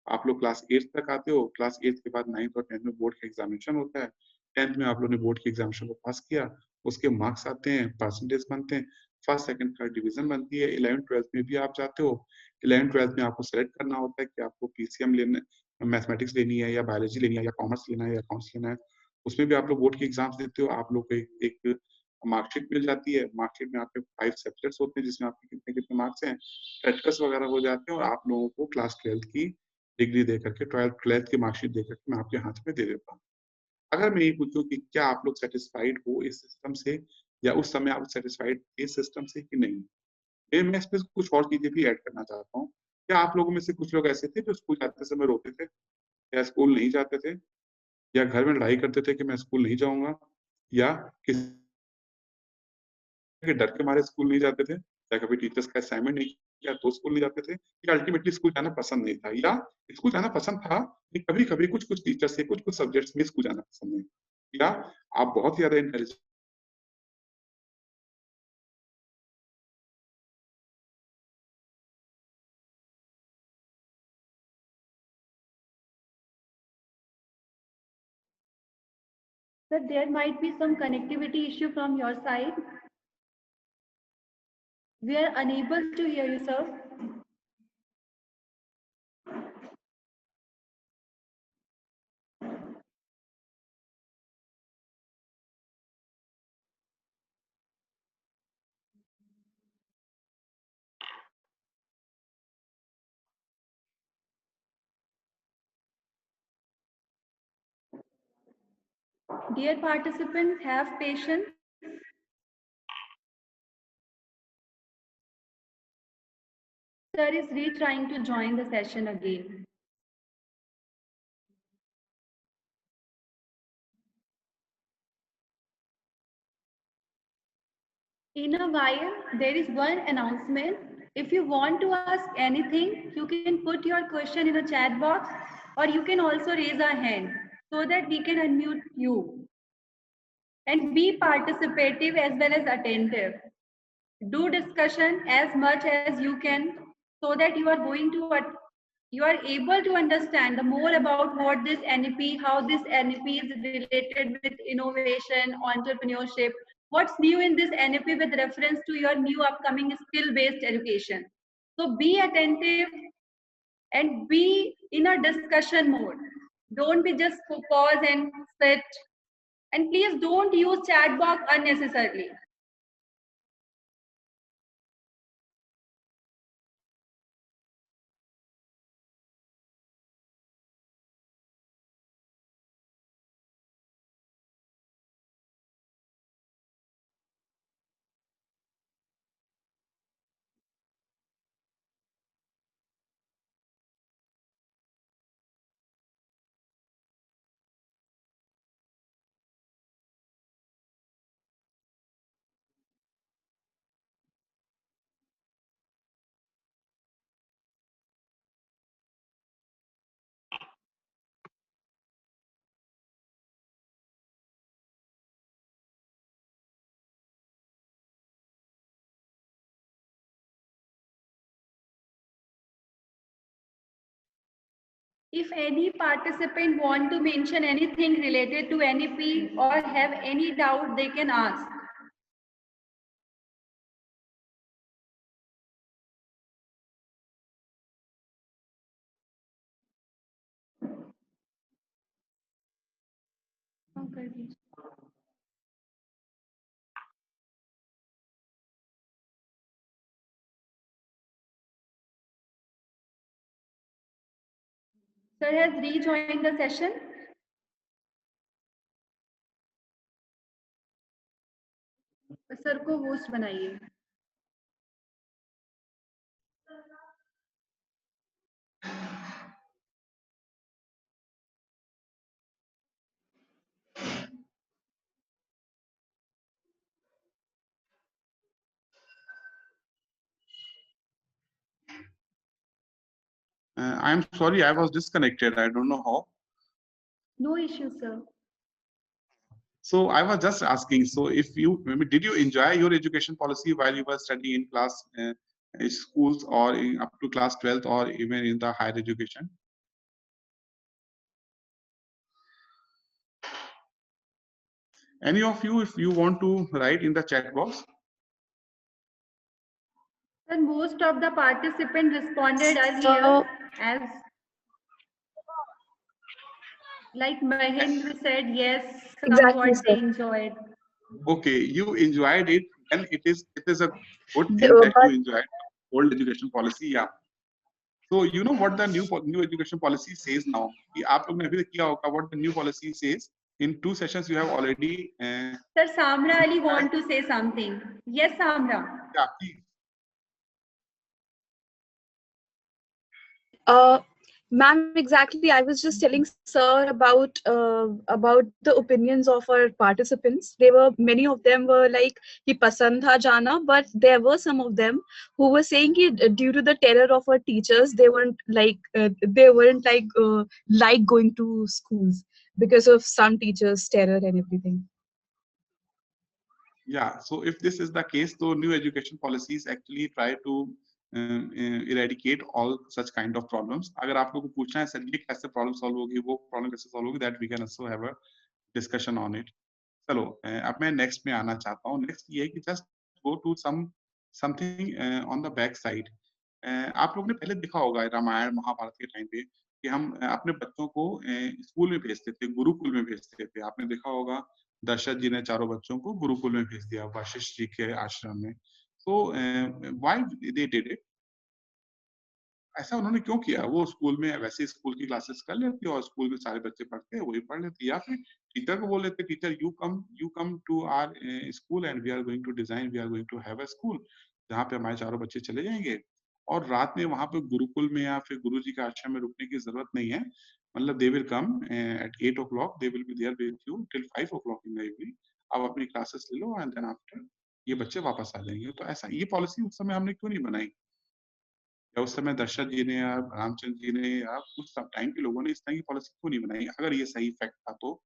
आप लोग क्लास 8 तक आते हो, क्लास 8 के बाद 9th और 10th में बोर्ड का एग्जामिनेशन होता है. 10th में आप लोग ने बोर्ड के एग्जामिनेशन को पास किया, उसके मार्क्स आते हैं, परसेंटेज बनते हैं, फर्स्ट सेकंड थर्ड डिवीजन बनती है. 11th 12th में भी आप जाते हो. 11th 12th में आपको सेलेक्ट करना होता है कि आपको पीसीएम लेना, मैथमेटिक्स लेनी है या बायोलॉजी लेनी है या कॉमर्स लेना है या अकाउंट्स लेना है. उसमें भी आप लोग बोर्ड के एग्जाम्स देते हो. आप लोग को एक मार्कशीट मिल जाती है. मार्कशीट में आपके 5 सब्जेक्ट्स होते हैं जिसमें आपके कितने कितने मार्क्स हैं, प्रैक्टिकल्स वगैरह हो जाते हैं, और आप लोगों को क्लास 12th की डिग्री दे करके, 12th की मार्कशीट दे करके मैं आपके हाथ में दे देता हूँ. अगर मैं ये पूछूं कि क्या आप लोग सेटिस्फाइड हो इस सिस्टम से, या उस समय आप सेटिस्फाइड थे सिस्टम से कि नहीं? मैं इस पे कुछ और चीजें भी ऐड करना चाहता हूँ। क्या आप लोगों में से कुछ लोग ऐसे थे जो स्कूल जाते समय रोते थे या स्कूल नहीं जाते थे या घर में लड़ाई करते थे कि मैं स्कूल नहीं जाऊंगा, या किसी के डर के मारे स्कूल नहीं जाते थे, या कभी टीचर्स का असाइनमेंट नहीं किया तो स्कूल नहीं जाते थे, या अल्टीमेटली स्कूल जाना पसंद नहीं था, या स्कूल जाना पसंद था लेकिन कभी कभी कुछ कुछ टीचर्स से कुछ कुछ सब्जेक्ट्स में स्कूल जाना पसंद नहीं, या आप बहुत ही ज्यादा intelligent Sir, there might be some connectivity issue from your side. We are unable to hear you, sir. Dear participants, have patience. Sir is retrying to join the session again. In a while, there is one announcement. If you want to ask anything, you can put your question in the chat box, or you can also raise a hand so that we can unmute you. And be participative as well as attentive. Do discussion as much as you can so that you are able to understand the more about what this NEP, how this NEP is related with innovation, entrepreneurship, what's new in this NEP with reference to your new upcoming skill-based education. So be attentive and be in a discussion mode. Don't be just pause and sit. And please don't use chat box unnecessarily. If any participant want to mention anything related to NEP or have any doubt, they can ask. Sir has rejoined the session. Sir को host बनाइए. I'm sorry, I was disconnected. I don't know how. No issue, sir. So I was just asking. So if you maybe did you enjoy your education policy while you were studying in class schools or up to class 12th or even in the higher education? Any of you, if you want to write in the chat box. And most of the participants responded earlier as like Mahendra said, yes, Exactly, somewhat they sir. enjoyed. Okay, you enjoyed it, and it is a good thing that you But enjoyed old education policy. Yeah. So you know what the new education policy says now? कि आप लोग ने अभी तक किया होगा what the new policy says. in 2 sessions you have already Sir, Samra Ali want to say something. Yes, Samra. yeah, please. Ma'am, exactly. I was just telling sir about the opinions of our participants. They were, many of them were like कि पसंद था जाना, but there were some of them who were saying कि due to the terror of our teachers, they weren't like going to schools because of some teachers' terror and everything. Yeah, so if this is the case, so new education policies actually try to eradicate all such kind of problems. अगर आप लोगों को पूछना है sir ये कैसे problem solve होगी, वो problem कैसे solve होगी, that we can also have a discussion on it. चलो अब मैं next में आना चाहता हूँ. Next ये है कि just go to something on the back side. आप लोगों ने पहले देखा होगा रामायण महाभारत के टाइम पे कि हम अपने बच्चों को स्कूल में भेजते थे, गुरुकुल में भेजते थे. आपने देखा होगा दशरथ जी ने चारों बच्चों को गुरुकुल में भेज दिया वशिष्ठ जी के आश्रम में. तो व्हाई दे डिड इट? ऐसा उन्होंने क्यों किया? वो स्कूल में वैसे स्कूल की क्लासेस कर लेते और स्कूल में सारे बच्चे पढ़ते हैं वही पढ़ लेते, या फिर टीचर को बोल लेते teacher you come to our school and we are going to design, we are going to have a school जहाँ पे हमारे चारों बच्चे चले जाएंगे और रात में वहां पे गुरुकुल में या फिर गुरु जी के आश्रम में रुकने की जरूरत नहीं है. मतलब they will come at 8 o'clock, they will be there with you till 5 o'clock in the evening. आप अपनी क्लासेस ले लो एंड देन आफ्टर ये बच्चे वापस आ जाएंगे. तो ऐसा ये पॉलिसी उस समय हमने क्यों नहीं बनाई, या उस समय दशरथ जी ने या रामचंद्र जी ने या उस टाइम के लोगों ने इस तरह की पॉलिसी क्यों नहीं बनाई? अगर ये सही फैक्ट था तो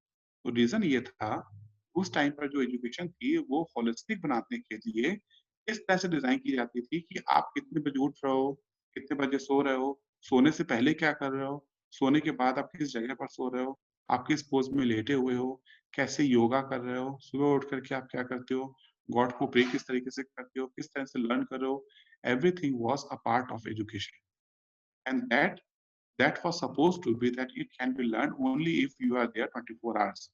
रीजन ये था उस टाइम पर जो एजुकेशन थी वो होलिस्टिक बनाने के लिए इस तरह से डिजाइन की जाती थी कि आप कितने बजे उठ रहे हो, कितने बजे सो रहे हो, सोने से पहले क्या कर रहे हो, सोने के बाद आप किस जगह पर सो रहे हो, आप किस पोज में लेटे हुए हो, कैसे योगा कर रहे हो, सुबह उठ करके आप क्या करते हो, गॉड को प्रे किस तरीके से करते हो, किस तरह से लर्न कर रहे हो. Everything was a part of education, and that was supposed to be that it can be learned only if you are there 24 hours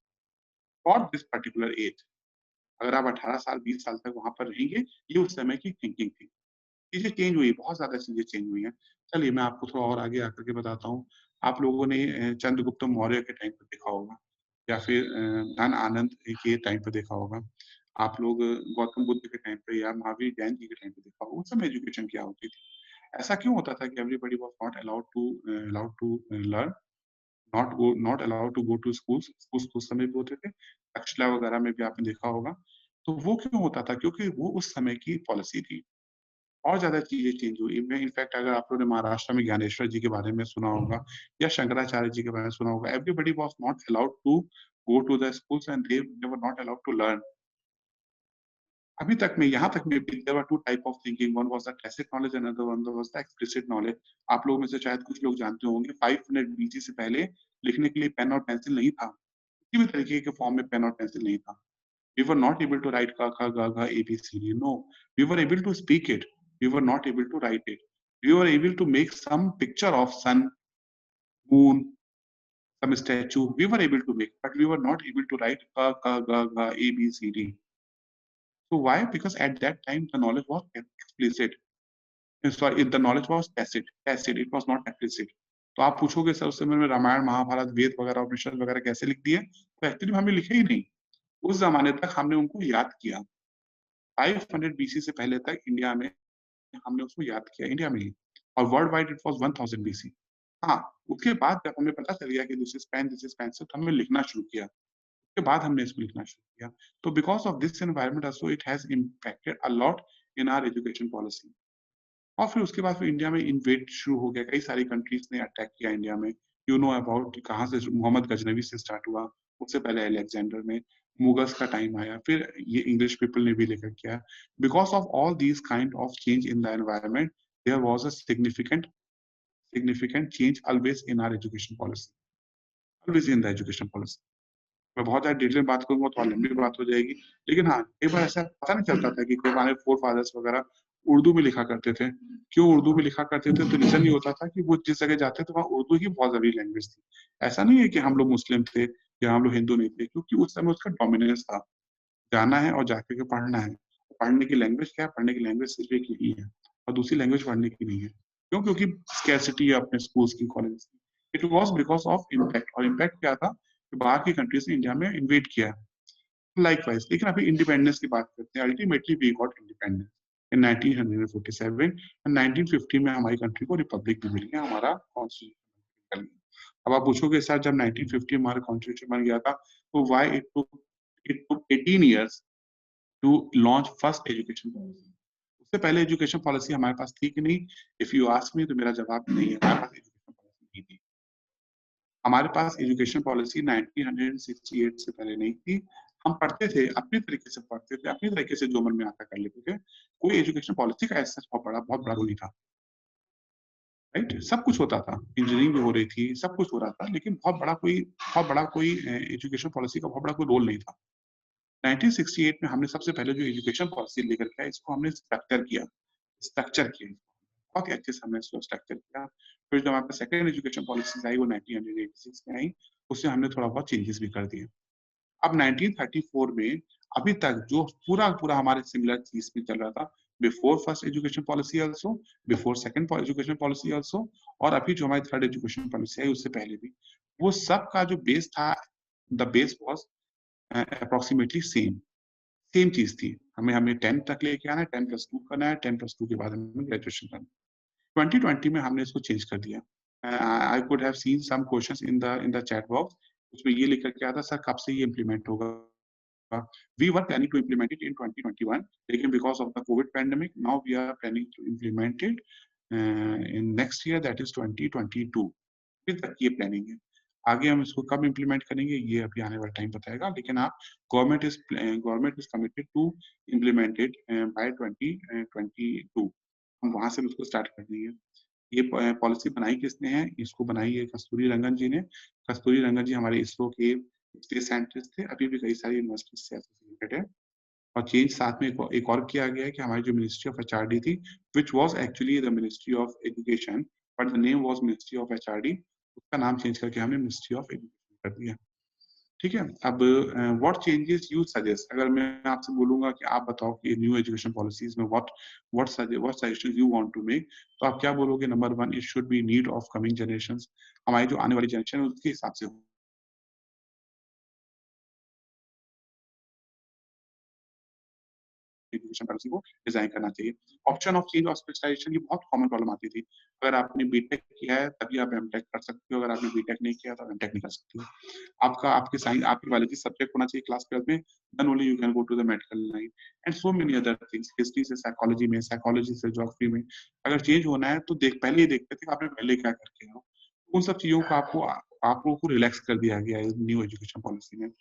for this particular age. अगर आप 18 साल 20 साल तक वहां पर रहेंगे, ये उस समय की थिंकिंग थी. चीजें चेंज हुई, बहुत ज्यादा चीजें चेंज हुई हैं. चलिए मैं आपको थोड़ा और आगे आकर के बताता हूँ. आप लोगों ने चंद्रगुप्त मौर्य के टाइम पर देखा होगा या फिर धन आनंद के टाइम पर देखा होगा. आप लोग गौतम बुद्ध के टाइम पे या महावीर जैन जी के टाइम पे देखा होगा. उस समय एजुकेशन क्या होती थी? ऐसा क्यों होता था कि everybody was not allowed to learn, not allowed to go to schools. Schools उस समय भी होते थे, तक्षशिला वगैरह में भी आपने देखा होगा. तो वो क्यों होता था? क्योंकि वो उस समय की पॉलिसी थी. और ज्यादा चीजें चेंज हुई. मैं इनफैक्ट अगर आप लोगों ने महाराष्ट्र में ज्ञानेश्वर जी के बारे में सुना होगा या शंकराचार्य जी के बारे में सुना होगा, everybody was not allowed to go to the schools and they were not allowed to learn. अभी तक में यहाँ तक में भी there were two type of thinking. One was the tacit knowledge, another one was the explicit knowledge. आप लोगों में से शायद कुछ लोग जानते होंगे 500 बीसी से पहले लिखने के लिए पेन और पेंसिल नहीं था. किसी भी तरीके के फॉर्म में पेन और पेंसिल नहीं था. We were not able to write ka kha ga gha ABCD. No, we were able to speak it. We were not able to write it. We were able to make some picture of sun, moon, some statue. We were able to make, but we were not able to write ka kha ga gha ABCD. So why? Because at that time the knowledge was explicit. Sorry, the knowledge was tacit. Tacit. It was not explicit. तो आप पूछोगे sir उस समय में रामायण महाभारत वेद वगैरह उपनिषद वगैरह कैसे लिख दिए? तो एक्चुअली हमने लिखे ही नहीं. उस जमाने तक हमने उनको याद किया. 500 बीसी से पहले तक इंडिया में हमने उसको याद किया, इंडिया में ही. और world wide it was 1000 BC. हाँ, उसके बाद जब हमें पता चल गया कि दिस इज पेन से, तो हमने लिखना शुरू किया. उसके बाद हमने इसको लिखना शुरू किया. तो because of this environment also it has impacted a lot in our education policy. और फिर उसके बाद फिर इंडिया में इन्वेड शुरू हो गया. कई सारी कंट्रीज ने अटैक किया इंडिया में. यू नो अबाउट कहाँ से मोहम्मद गजनवी से स्टार्ट हुआ, उससे पहले अलेक्जेंडर में, मुगल्स का टाइम आया, फिर ये इंग्लिश पीपल ने भी लेकर किया. Because of all these kind of change in the environment there was a significant change always in our education policy. Always in the education policy. मैं बहुत ज्यादा डिटेल में बात करूंगा तो लंबी बात हो जाएगी. लेकिन हाँ, एक बार ऐसा पता नहीं चलता था कि हमारे फोर फादर्स वगैरह उर्दू में लिखा करते थे. क्यों उर्दू में लिखा करते थे? तो रीजन ये होता था कि वो जिस जगह जाते थे वहाँ उर्दू ही बहुत जरूरी लैंग्वेज थी. ऐसा नहीं है कि हम लोग मुस्लिम थे या हम लोग हिंदू नहीं थे, क्योंकि उस समय उसका डोमिनेंस था. जाना है और जाकर के पढ़ना है. पढ़ने की लैंग्वेज क्या है? पढ़ने की लैंग्वेज सिर्फ एक ही है और दूसरी लैंग्वेज पढ़ने की नहीं है. क्यों? क्योंकि स्कैरसिटी है अपने स्कूल्स की, कॉलेज की. It was because of impact. और इम्पैक्ट क्या था? बाहर की कंट्रीज ने इंडिया में इन्वेट किया है। लाइकवाइज, लेकिन अभी इंडिपेंडेंस की बात करते हैं। Ultimately we got independence in 1947 and 1950 में हमारी कंट्री को रिपब्लिक भी मिल गया, हमारा कॉन्स्टिट्यूशन। अब आप पूछोगे सर जब 1950 हमारा कॉन्स्टिट्यूशन बन गया था तो why it took 18 years to launch first education policy? उससे पहले एजुकेशन पॉलिसी हमारे पास थी कि नहीं? इफ यू आस्क मी तो मेरा जवाब नहीं है, हमारे पास एजुकेशन पॉलिसी नहीं थी। हमारे पास एजुकेशन पॉलिसी 1968 से पहले नहीं थी। हम पढ़ते थे, अपने तरीके से पढ़ते थे, अपनी तरीके से जो मन में आता कर लेते थे। कोई एजुकेशन पॉलिसी का ऐसा बहुत बड़ा रोल नहीं था, राइट? सब कुछ होता था, इंजीनियरिंग भी हो रही थी, सब कुछ हो रहा था, लेकिन बहुत बड़ा कोई एजुकेशन पॉलिसी का बहुत बड़ा कोई रोल नहीं था। 1968 में हमने सबसे पहले जो एजुकेशन पॉलिसी लेकर के आए, इसको हमने स्ट्रक्चर किया, बहुत ही अच्छे से हमने इसको स्ट्रक्चर किया। फिर जो हमारे सेकंड एजुकेशन पॉलिसीज आई वो 1986 में आई, उससे हमने थोड़ा बहुत चेंजेस भी कर दिए। अब 1934 में अभी तक जो पूरा हमारे सिमिलर चीज भी चल रहा था, before first education policy also, before second education policy also, और अभी जो हमारी थर्ड एजुकेशन पॉलिसी है उससे पहले भी, वो सब का जो बेस था, the base was approximately same चीज थी। हमें 10 तक लेके आना है, 10+2 करना है, 10+2 के बाद हमें ग्रेजुएशन करना है। 2020 में हमने इसको चेंज कर दिया। I could have seen some questions in the chat box, उसमें ये लिख करके आता सर कब से ये इम्प्लीमेंट होगा? We were planning to implement it in 2021, लेकिन because of the COVID pandemic, now we are planning to implement it in next year, that is 2022. अभी तक ये प्लानिंग है। आगे हम इसको कब इम्प्लीमेंट करेंगे ये अभी आने वाला टाइम बताएगा, लेकिन आप government is committed to implement it by 2022। हम वहां से उसको स्टार्ट कर देंगे। ये पॉलिसी बनाई किसने है? इसको बनाई है कस्तूरी रंगन जी ने। कस्तूरी रंगन जी हमारे इसरो के स्पेस साइंटिस्ट थे, अभी भी कई सारी यूनिवर्सिटी से एसोसिएटेड है। और चेंज साथ में एक और किया गया है कि हमारी जो मिनिस्ट्री ऑफ एचआरडी थी, which was actually the ministry of education, but the name was ministry of HRD, उसका नाम चेंज करके हमने मिनिस्ट्री ऑफ एजुकेशन कर दिया। ठीक है। अब व्हाट चेंजेस यू सजेस्ट, अगर मैं आपसे बोलूंगा कि आप बताओ कि न्यू एजुकेशन पॉलिसीज में what suggestions you want to make, तो आप क्या बोलोगे? Number 1, it should be need of coming generations, हमारी जो आने वाली जनरेशन है उसके हिसाब से एजुकेशन पॉलिसी को डिजाइन करना चाहिए। Option of change of specialization, ये बहुत कॉमन प्रॉब्लम आती थी। अगर आपने बीटेक किया है तभी आप एमटेक कर सकते हो, अगर आपने बीटेक नहीं किया तो एमटेक नहीं कर सकते हो। आपके साइंस, आपके बायोलॉजी सब्जेक्ट होना चाहिए क्लास 12 में, then only you can go to the medical line and so many other things. History से साइकोलॉजी में, साइकोलॉजी से ज्योग्राफी में अगर चेंज होना है तो पहले ही देखते थे कि आपने पहले क्या करके आओ। उन सब चीजों को आप लोगों को रिलैक्स कर दिया गया है न्यू एजुकेशन पॉलिसी में।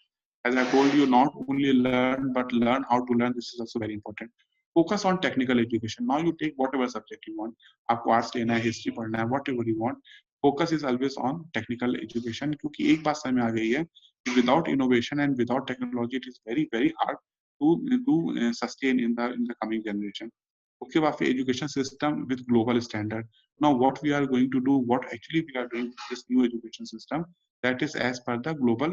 As I told you, not only learn, but learn how to learn. This is also very important. Focus on technical education. Now you take whatever subject you want. आपको arts लेना है, history पढ़ना है, whatever you want. Focus is always on technical education. क्योंकि एक बात समझ में आ गई है कि without innovation and without technology, it is very hard to sustain in the coming generation. उसके बाद फिर education system with global standard. Now what we are going to do, what actually we are doing with this new education system, that is as per the global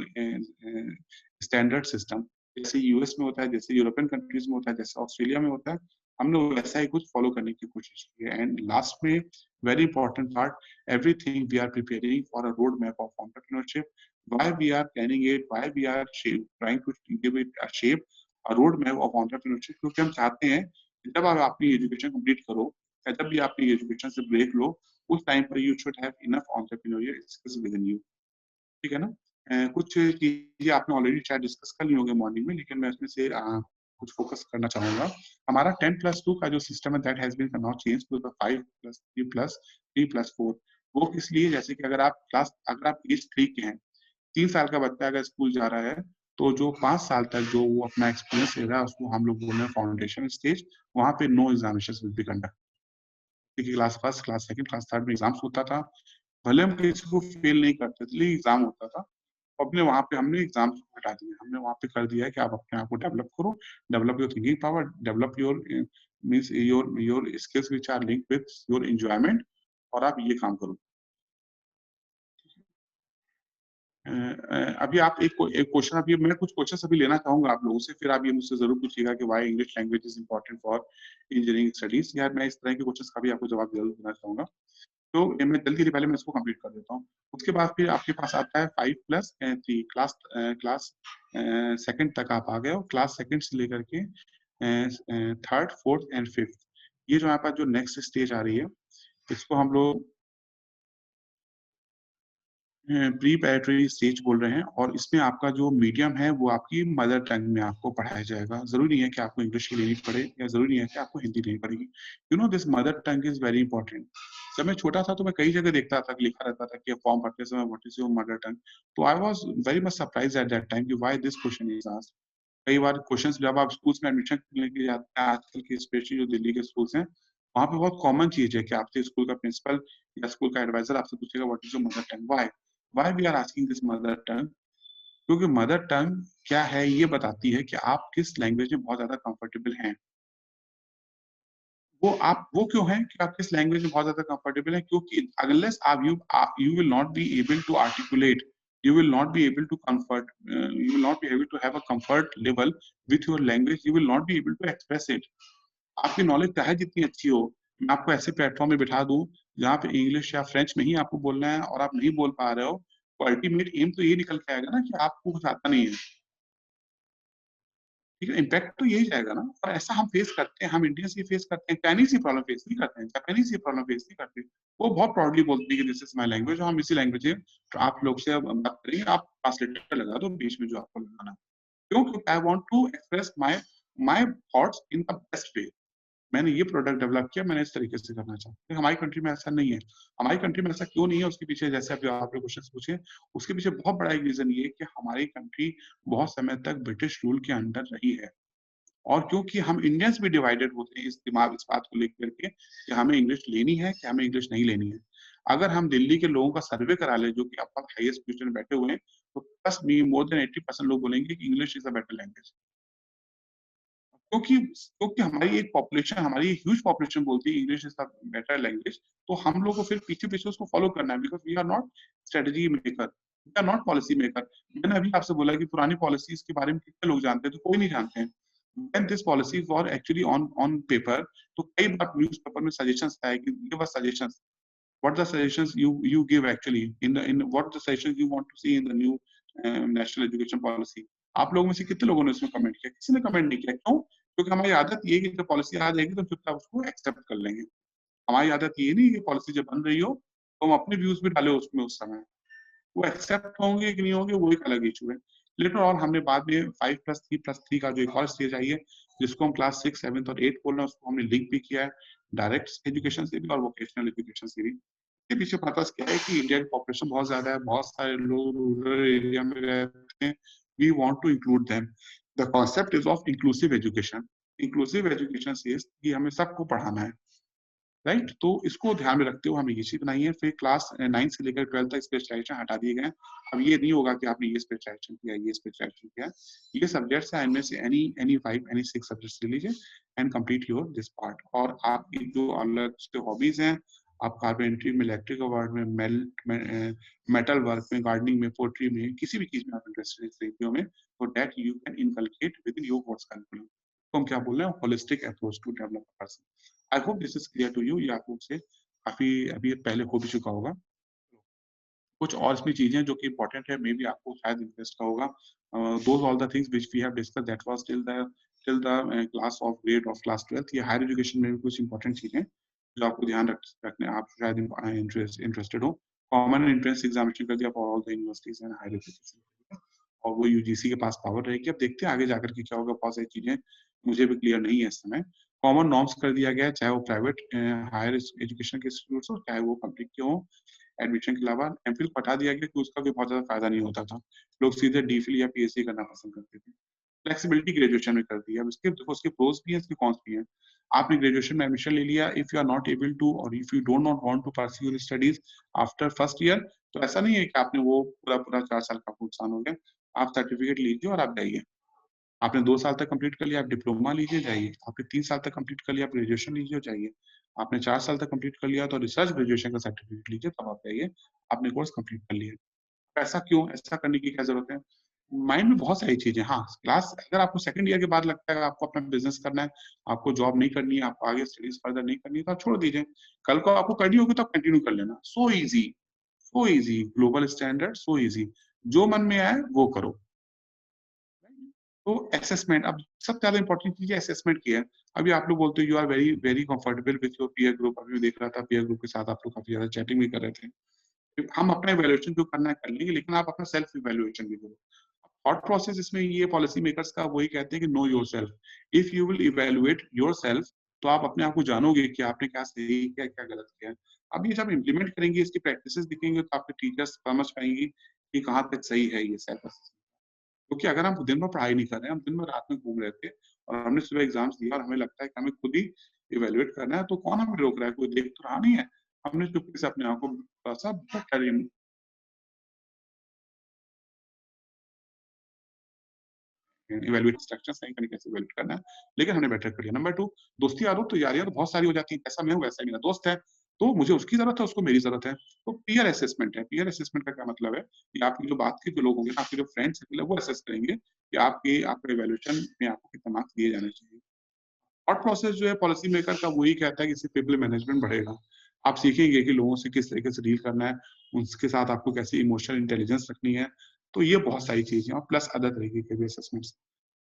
standard system. जैसे US में होता है, जैसे European countries में होता है, जैसे Australia में होता है, हमने वैसा ही कुछ फॉलो करने की कोशिश की है। एंड लास्ट में very important part, everything we are preparing for a road map of entrepreneurship. Why we are planning it, why we are trying to give it a shape, a road map of entrepreneurship, क्योंकि हम चाहते हैं कि जब आप अपनी education complete करो या जब भी आपकी एजुकेशन से ब्रेक लो, उस टाइम पर you should have enough entrepreneurial skills with in you. ठीक है ना? कुछ चीजें आपने ऑलरेडी शायद डिस्कस कर ली होंगी मॉर्निंग में, लेकिन मैं उसमें से कुछ फोकस करना चाहूंगा। हमारा 10+2 का जो सिस्टम है, that has been now change to the 5+3+3+4। वो किस लिए? जैसे कि अगर आप एज 3 के हैं, 3 साल का बच्चा अगर स्कूल जा रहा है, तो जो 5 साल तक जो वो अपना एक्सपीरियंस ले रहा है, उसको हम लोग बोल रहे हैं फाउंडेशन स्टेज। वहां पे no examination will be conduct. Class first, class second, class third में एग्जाम्स होता था, भले हम किसी को फेल नहीं करते थे, लेकिन एग्जाम होता था। अपने वहाँ पे हमने एग्जाम्स को हटा दिया, हमने वहाँ पे कर दिया है कि आप अपने आप को डेवलप करो, develop your thinking power, develop your means your skills which are linked with your enjoyment, और आप ये काम करो। अभी आप एक क्वेश्चन, अभी मैं कुछ क्वेश्चन अभी लेना चाहूंगा आप लोगों से, फिर आप ये मुझसे जरूर पूछिएगा कि why English language is important for engineering studies. यार मैं इस तरह के क्वेश्चन का भी आपको जवाब जरूर देना चाहूंगा। तो मैं जल्दी पहले मैं इसको कंप्लीट कर देता हूँ। उसके बाद फिर आपके पास आता है 5+3 क्लास क्लास सेकंड तक आप आ गए हो। क्लास सेकंड से लेकर के थर्ड, फोर्थ एंड फिफ्थ, ये जो हमारे पास जो नेक्स्ट स्टेज आ रही है, इसको हम लोग प्री-पैरेटरी स्टेज बोल रहे हैं। और इसमें आपका जो मीडियम है वो आपकी मदर टंग में आपको पढ़ाया जाएगा। ज़रूरी नहीं है कि आपको इंग्लिश ही लेनी पड़े, या ज़रूरी नहीं है कि आपको हिंदी लेनी पड़ेगी। You know this mother tongue is very important. जब मैं छोटा था तो मैं कई जगह देखता था कि लिखा रहता था कि फॉर्म भरते समय what is your mother tongue? तो I was very much surprised at that time कि why this question is asked. कई बार क्वेश्चंस जब आप स्कूल्स में एडमिशन लेके जाते हैं, आजकल की स्पेशली जो दिल्ली के स्कूल्स हैं, वहाँ पे बहुत कॉमन चीज़ है कि आपसे स्कूल का प्रिंसिपल या स्कूल का एडवाइज़र आपसे पूछेगा what is your mother tongue? Why? Why we are asking this mother tongue? क्योंकि मदर टंग क्या है ये बताती है कि आप किस लैंग्वेज में बहुत ज़्यादा कंफर्टेबल हैं। वो क्यों हैं कि आप किस लैंग्वेज में बहुत ज़्यादा कंफर्टेबल हैं? क्योंकि unless you will not be able to articulate, you will not be able to you will not be able to have a comfort level with your language, you will not be able to express it. आपकी knowledge चाहे जितनी अच्छी हो, मैं आपको ऐसे platform में बिठा दूँ, जहाँ पे इंग्लिश या फ्रेंच में ही आपको बोलना है और आप नहीं बोल पा रहे हो, तो अल्टीमेट एम तो ये निकल के आएगा ना कि आपको कुछ आता नहीं है। ठीक है, इम्पैक्ट तो यही जाएगा ना। और ऐसा हम फेस करते हैं, हम इंडियंस ये फेस करते हैं, चाइनीज़ ये प्रॉब्लम फेस नहीं करते हैं, जापानीज़ ये प्रॉब्लम फेस नहीं करते। वो बहुत प्राउडली बोलती है कि दिस इज़ माय लैंग्वेज, और हम इसी लैंग्वेज में तो आप लोग से अब बात करेंगे, आप ट्रांसलेटर लगा दो बीच में जो आपको लगाना है। क्यों? क्योंकि I want to express my my thoughts in the best way. मैंने ये प्रोडक्ट डेवलप किया, मैंने इस तरीके से करना चाहता हूँ। हमारी कंट्री में ऐसा नहीं है। हमारी कंट्री में ऐसा क्यों नहीं है, उसके पीछे जैसे अभी आपने क्वेश्चन पूछे, उसके पीछे बहुत बड़ा एक रीज़न ये है कि हमारी कंट्री बहुत समय तक ब्रिटिश रूल के अंडर रही है। और क्योंकि हम इंडियंस भी डिवाइडेड होते हैं इस बात को लेकर के कि हमें इंग्लिश लेनी है कि हमें इंग्लिश नहीं लेनी है। अगर हम दिल्ली के लोगों का सर्वे करा लें जो कि अब तक हाईएस्ट पोजीशन में बैठे हुए हैं, तो ट्रस्ट मी मोर देन 80% लोग बोलेंगे कि English is a better language. क्योंकि हमारी एक ह्यूज पॉपुलेशन बोलती है English is the better language, तो हम लोग को फिर पीछे-पीछे उसको फॉलो करना है, because we are not strategy maker, we are not policy maker. मैंने अभी आपसे बोला कि पुरानी पॉलिसीज़ के बारे में कितने लोग जानते हैं, तो कोई नहीं जानते हैं। When this policies were actually on on paper, तो कई बार न्यूज़पेपर में सजेशंस आए कि give us suggestions. What the suggestions you give actually in what the suggestions you want to see in the new national education policy? आप लोगों में से कितने लोगों ने उसमें कमेंट किया? किसी ने कमेंट नहीं किया। क्यों? क्योंकि हमारी आदत ये है कि जब पॉलिसी आ जाएगी तो चुपचाप उसको एक्सेप्ट कर लेंगे। हमारी आदत ये नहीं है कि पॉलिसी जब बन रही हो तो हम अपने व्यूज भी डालें उसमें उस समय। वो एक्सेप्ट होंगे कि नहीं होंगे वो एक अलग इशू है। लेटर ऑन हमने बाद में 5+3+3 का जो एक और स्टेज आई है, जिसको हम क्लास 6, 7 और 8 बोल रहे हैं, उसको हमने लिंक भी किया है डायरेक्ट एजुकेशन से भी और वोकेशनल एजुकेशन से भी। इसके पीछे पर्पस क्या है कि इंडिया की पॉपुलेशन बहुत ज्यादा है, बहुत सारे लोग रूरल एरिया में रहते हैं। We want to include them. The concept is of inclusive education. Inclusive education से कि हमें सबको पढ़ाना है, राइट? तो इसको ध्यान में रखते हुए हमें ये चीज बनाई है। फिर क्लास 9 से लेकर 12 तक स्पेशलाइजेशन हटा दिए गए हैं। अब ये नहीं होगा कि आपने ये स्पेशलाइजेशन किया, ये स्पेशलाइजेशन किया। ये सब्जेक्ट्स हैं, इनमें से एनी 5 एनी 6 सब्जेक्ट्स ले लीजिए and complete your this part. और आपकी जो अलग से हॉबीज हैं, आप कारपेंट्री में, इलेक्ट्रिकल वर्क में, मेटल वर्क में, गार्डनिंग में, पोएट्री में, किसी भी चीज में आप इंटरेस्टेड हैं तरीकों में, तो that you can inculcate within your course curriculum. तो हम क्या बोल रहे हैं? Holistic approach to develop a person. I hope this is clear to you. ये आप लोग से काफी अभी पहले हो भी चुका होगा। कुछ और इसमें चीजें जो कि इंपॉर्टेंट है, मे बी आपको शायद इंटरेस्ट का होगा। Those all the things which we have discussed that was till the class of grade of class 12th। ये हायर एजुकेशन में भी कुछ इंपॉर्टेंट चीजें जो आपको ध्यान रखने आप शायद इंटरेस्टेड हो। कॉमन एंट्रेंस एग्जामिनेशन कर दिया for all the universities and higher education, और वो यूजीसी के पास पावर रहेगी। अब देखते हैं आगे जाकर के क्या होगा। बहुत सारी चीजें मुझे भी क्लियर नहीं है इस समय। कॉमन नॉर्म्स कर दिया गया है, चाहे वो प्राइवेट हायर एजुकेशन के इंस्टीट्यूट्स हो, चाहे वो पब्लिक के हो। एडमिशन के अलावा एमफिल को हटा दिया गया कि उसका भी बहुत ज़्यादा फायदा नहीं होता था। लोग सीधे डीफिल या पीएचडी करना पसंद करते थे। फ्लेक्सिबिलिटी ग्रेजुएशन में कर दी है। अब इसके देखो उसके प्रोस भी हैं, इसके कॉन्स भी हैं। आपने ग्रेजुएशन में एडमिशन ले लिया, if you are not able to और if you don't not want to pursue your studies after first year, तो ऐसा नहीं है कि आपने वो पूरा 4 साल का नुकसान हो गया। आप सर्टिफिकेट लीजिए और आप जाइए। आपने 2 साल तक कंप्लीट कर लिया, आप डिप्लोमा लीजिए, जाइए। आपने 3 साल तक कंप्लीट कर लिया, आप ग्रेजुएशन लीजिए और जाइए। आपने 4 साल तक कंप्लीट कर लिया तो रिसर्च ग्रेजुएशन का सर्टिफिकेट लीजिए, तब आप जाइए। आपने कोर्स कंप्लीट कर लिया। ऐसा क्यों? ऐसा करने की क्या ज़रूरत है? माइंड में बहुत सारी चीजें, हाँ क्लास अगर आपको सेकंड ईयर के बाद लगता है आपको अपना बिजनेस करना है, आपको जॉब नहीं करनी है, आपको आगे स्टडीज फर्दर नहीं करनी है, तो आप छोड़ दीजिए। कल को आपको करनी होगी तो आप कंटिन्यू कर लेना। So easy, so easy, global standard, so easy, जो मन में आए वो करो। तो असेसमेंट, अब सबसे ज्यादा इंपॉर्टेंट चीज है असेसमेंट की है। अभी आप लोग बोलते हो you are very very comfortable with your peer group, अभी मैं देख रहा था पीयर ग्रुप के साथ आप लोग काफी ज्यादा चैटिंग भी कर रहे थे। हम अपना इवैल्यूएशन जो करना है कर लेंगे, लेकिन आप अपना सेल्फ इवैल्यूएशन भी करो। थॉट प्रोसेस इसमें ये पॉलिसी मेकर्स का वही कहते हैं कि no yourself. If you will evaluate yourself, तो आप अपने आप को जानोगे कि आपने क्या सही किया क्या गलत किया। अब ये जब इम्प्लीमेंट करेंगे, इसकी प्रैक्टिसेस दिखेंगे, तो आपके टीचर्स समझ पाएंगी कि कहाँ तक सही है ये सेल्फ असेसमेंट। क्योंकि अगर हम दिन भर पढ़ाई नहीं कर रहे हैं, हम दिन भर रात में घूम रहे थे और हमने सुबह एग्जाम्स दिया और हमें लगता है कि हमें खुद ही इवेल्युएट करना है, तो कौन हमें रोक रहा है? कोई देख तो रहा नहीं है। हमने चुपके से अपने आप को थोड़ा सा बेटर इवेल्युएट स्ट्रक्चर सही तरीके से इवेल्युएट करना है, लेकिन हमने बेटर कर लिया। नंबर 2, दोस्ती यारों तो यारियां तो बहुत सारी हो जाती है। जैसा मैं हूँ वैसा ही मेरा दोस्त है, तो मुझे उसकी जरूरत है, उसको मेरी जरूरत है। तो पीयर असेसमेंट है। पीयर असेसमेंट का क्या मतलब है कि आपकी जो बात के जो लोग होंगे, आपके जो फ्रेंड्स हैं, वो असेस करेंगे कि आपके इवेल्युएशन में आपको कितना मार्क्स दिए जाने चाहिए। थॉट प्रोसेस जो है पॉलिसी मेकर का वही कहता है कि इससे पीपल मैनेजमेंट बढ़ेगा। आप सीखेंगे कि लोगों से किस तरीके से डील करना है, उनके साथ आपको कैसी इमोशनल इंटेलिजेंस रखनी है। तो ये बहुत सारी चीजें और प्लस अदर तरीके के भी असेसमेंट्स।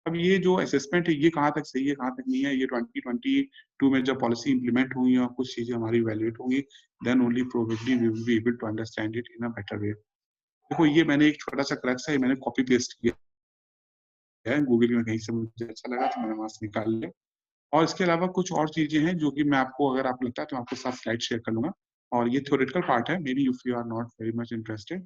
अब ये जो असेसमेंट है ये कहाँ तक सही है कहाँ तक नहीं है, ये 2022 में जब पॉलिसी इंप्लीमेंट हुई और कुछ चीजें हमारी इवैल्यूएट होंगी, then only probably we will be able to understand it in a better way. देखो ये मैंने एक छोटा सा क्रक्स है, मैंने कॉपी पेस्ट किया है गूगल में, कहीं से मुझे अच्छा लगा तो मैंने वहां से निकाल लिया। और इसके अलावा कुछ और चीजें हैं जो कि मैं आपको, अगर आप लगता है तो मैं आपके साथ स्लाइड शेयर कर लूंगा। और ये थ्योरेटिकल पार्ट है, maybe if you are not very much interested.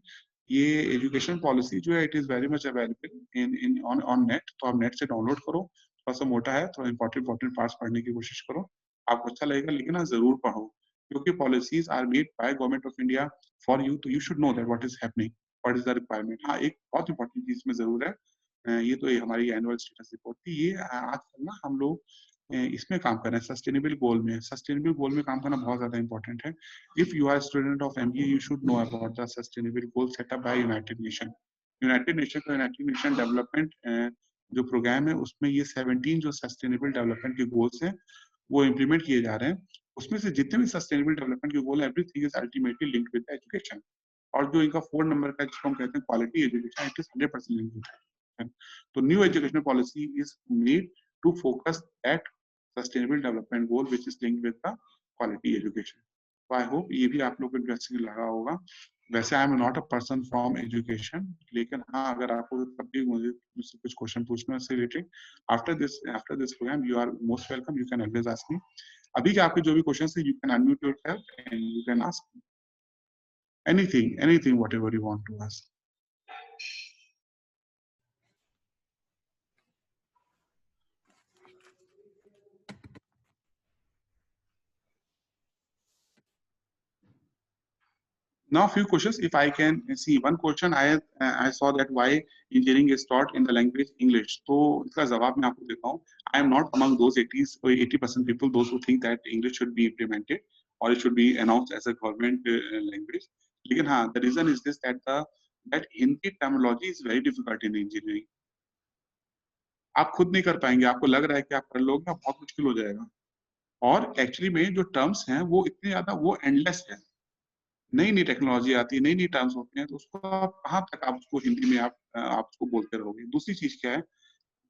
ये एजुकेशन पॉलिसी जो है it is very much available in in on on net, तो आप नेट से डाउनलोड करो। थोड़ा सा मोटा है, थोड़ा इंपॉर्टेंट इंपॉर्टेंट पार्ट्स पढ़ने की कोशिश करो, आपको अच्छा लगेगा। लेकिन हाँ जरूर पढ़ो, क्योंकि policies are made by government of India for you, तो you should know that what is happening, what is the requirement. हाँ एक बहुत इंपॉर्टेंट चीज में जरूर है, ये तो ये हमारी एनुअल स्टेटस रिपोर्ट थी, ये आजकल ना हम लोग इसमें काम कर रहे हैं, सस्टेनेबल गोल में। सस्टेनेबल गोल में काम करना बहुत ज्यादा इंपॉर्टेंट है। If you are student of MBA, you should know about the sustainable goal setup by United Nation. United Nation development जो प्रोग्राम है, उसमें ये 17 जो सस्टेनेबल डेवलपमेंट के गोल्स हैं वो इम्प्लीमेंट किए जा रहे हैं। उसमें से जितने भी सस्टेनेबल डेवलपमेंट के गोल है, everything is ultimately linked with education. और जो इनका 4 नंबर का जिसको हम कहते हैं quality education, it is 100% linked with education. तो new education policy is made to focus at sustainable development goal which is linked with the quality education. तो आई होप ये भी आप लोग को इंटरेस्टिंग लगा होगा। वैसे I am not a person from education, लेकिन हाँ अगर आपको कभी मुझसे कुछ क्वेश्चन पूछना है इससे related, after this programme you are most welcome, you can always ask me. अभी के आपके जो भी क्वेश्चन है, you can unmute yourself and you can ask anything whatever you want to ask. Now, few questions. If I can see one question, I saw that why engineering is taught in the language English. तो इसका जवाब मैं आपको देता हूँ. I am not among those 80% people those who think that English should be implemented or it should be announced as a government language. लेकिन हाँ, the reason is this that Hindi terminology is very difficult in engineering. आप खुद नहीं कर पाएंगे, आपको लग रहा है कि आप कर लोगे, बहुत मुश्किल हो जाएगा। और एक्चुअली में जो टर्म्स हैं वो इतने ज्यादा वो एंडलेस है। नई नई टेक्नोलॉजी आती है, नई नई टर्म्स होते हैं, तो उसको आप कहाँ तक आप उसको हिंदी में आप उसको बोलते रहोगे। दूसरी चीज क्या है,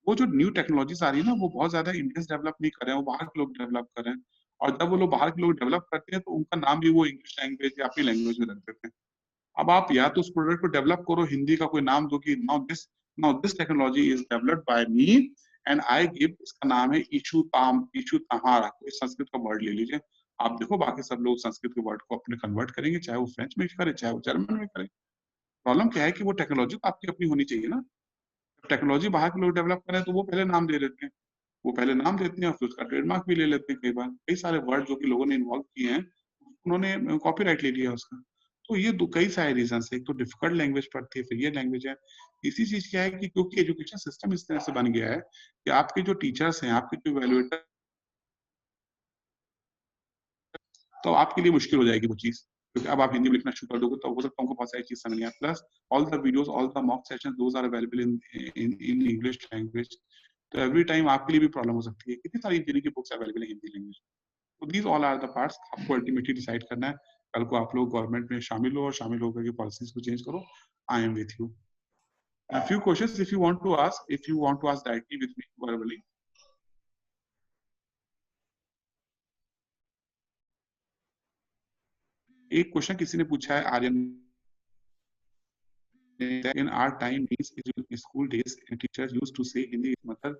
वो जो न्यू टेक्नोलॉजीज आ रही है ना, वो बहुत ज्यादा इंडियंस डेवलप नहीं कर रहे हैं, वो बाहर के लोग डेवलप कर रहे हैं। और जब वो लोग बाहर के लोग डेवलप करते हैं तो उनका नाम भी वो इंग्लिश लैंग्वेज या अपनी लैंग्वेज में रख देते हैं। अब आप या तो उस प्रोडक्ट को डेवलप करो, हिंदी का कोई नाम दो कि now this technology is developed by me and I give, इसका नाम है इशू तहारा, कोई संस्कृत का वर्ड ले लीजिए। आप देखो बाकी सब लोग संस्कृत के वर्ड को अपने कन्वर्ट करेंगे, चाहे वो फ्रेंच में करे चाहे वो जर्मन में करे। प्रॉब्लम क्या है कि वो टेक्नोलॉजी तो आपकी अपनी होनी चाहिए ना। टेक्नोलॉजी बाहर के लोग डेवलप करें तो वो पहले नाम दे देते हैं, वो पहले नाम देते हैं और फिर उसका ट्रेडमार्क भी ले लेते हैं। कई बार कई सारे वर्ड जो कि लोगों ने इन्वॉल्व किए हैं, उन्होंने कॉपीराइट ले लिया उसका। तो ये कई सारे रीजन है, एक तो डिफिकल्ट लैंग्वेज पड़ती है, फिर ये लैंग्वेज है। इसी चीज क्या है कि क्योंकि एजुकेशन सिस्टम इस तरह से बन गया है कि आपके जो टीचर्स हैं, आपके जो इवैल्यूएटर, तो आपके लिए मुश्किल हो जाएगी वो चीज। क्योंकि अब आप हिंदी में लिखना शुरू कर दोगे तो हो सकता है उनको बहुत सारी चीज समझ नहीं आए। Plus all the videos, all the mock sessions, those are available in English language. तो एवरी टाइम आपके लिए भी प्रॉब्लम हो सकती है। कितनी सारी इंजीनियरिंग की बुक्स अवेलेबल है हिंदी लैंग्वेज। तो these all are the parts. आपको अल्टीमेटली डिसाइड करना है, कल को आप लोग गवर्नमेंट में शामिल हो और शामिल होकर के पॉलिसीज को चेंज करो। I am with you. A few questions if you want to ask, directly with me verbally. एक क्वेश्चन किसी ने पूछा है, आर्यन ने, in our time means in school days teachers used to say Hindi is mother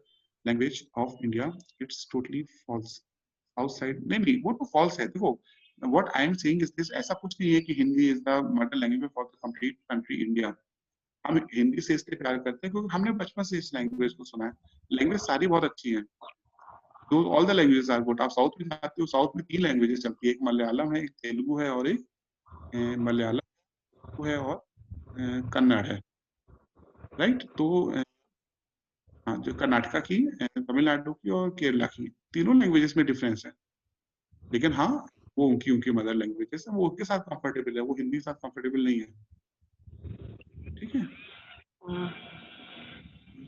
language of India. It's totally false. Outside नहीं, वो तो false है। देखो, what I am saying is this, ऐसा कुछ नहीं है कि Hindi is the mother language for the complete country India. हम हिंदी से इसलिए प्यार करते हैं क्योंकि हमने बचपन से इस लैंग्वेज को सुना है। लैंग्वेज सारी बहुत अच्छी है। तो all the languages are good. आप साउथ में जाते हो, साउथ में 3 लैंग्वेजेस चलती है, एक मलयालम है, एक तेलुगु है और एक मलयालम है और कन्नड़ है, राइट। तो हाँ, जो कर्नाटका की, तमिलनाडु की और केरला की, तीनों लैंग्वेजेस में डिफरेंस है। लेकिन हाँ, वो उनकी उनकी मदर लैंग्वेजेस है, वो उसके साथ कंफर्टेबल है, वो हिंदी के साथ कंफर्टेबल नहीं है। ठीक है,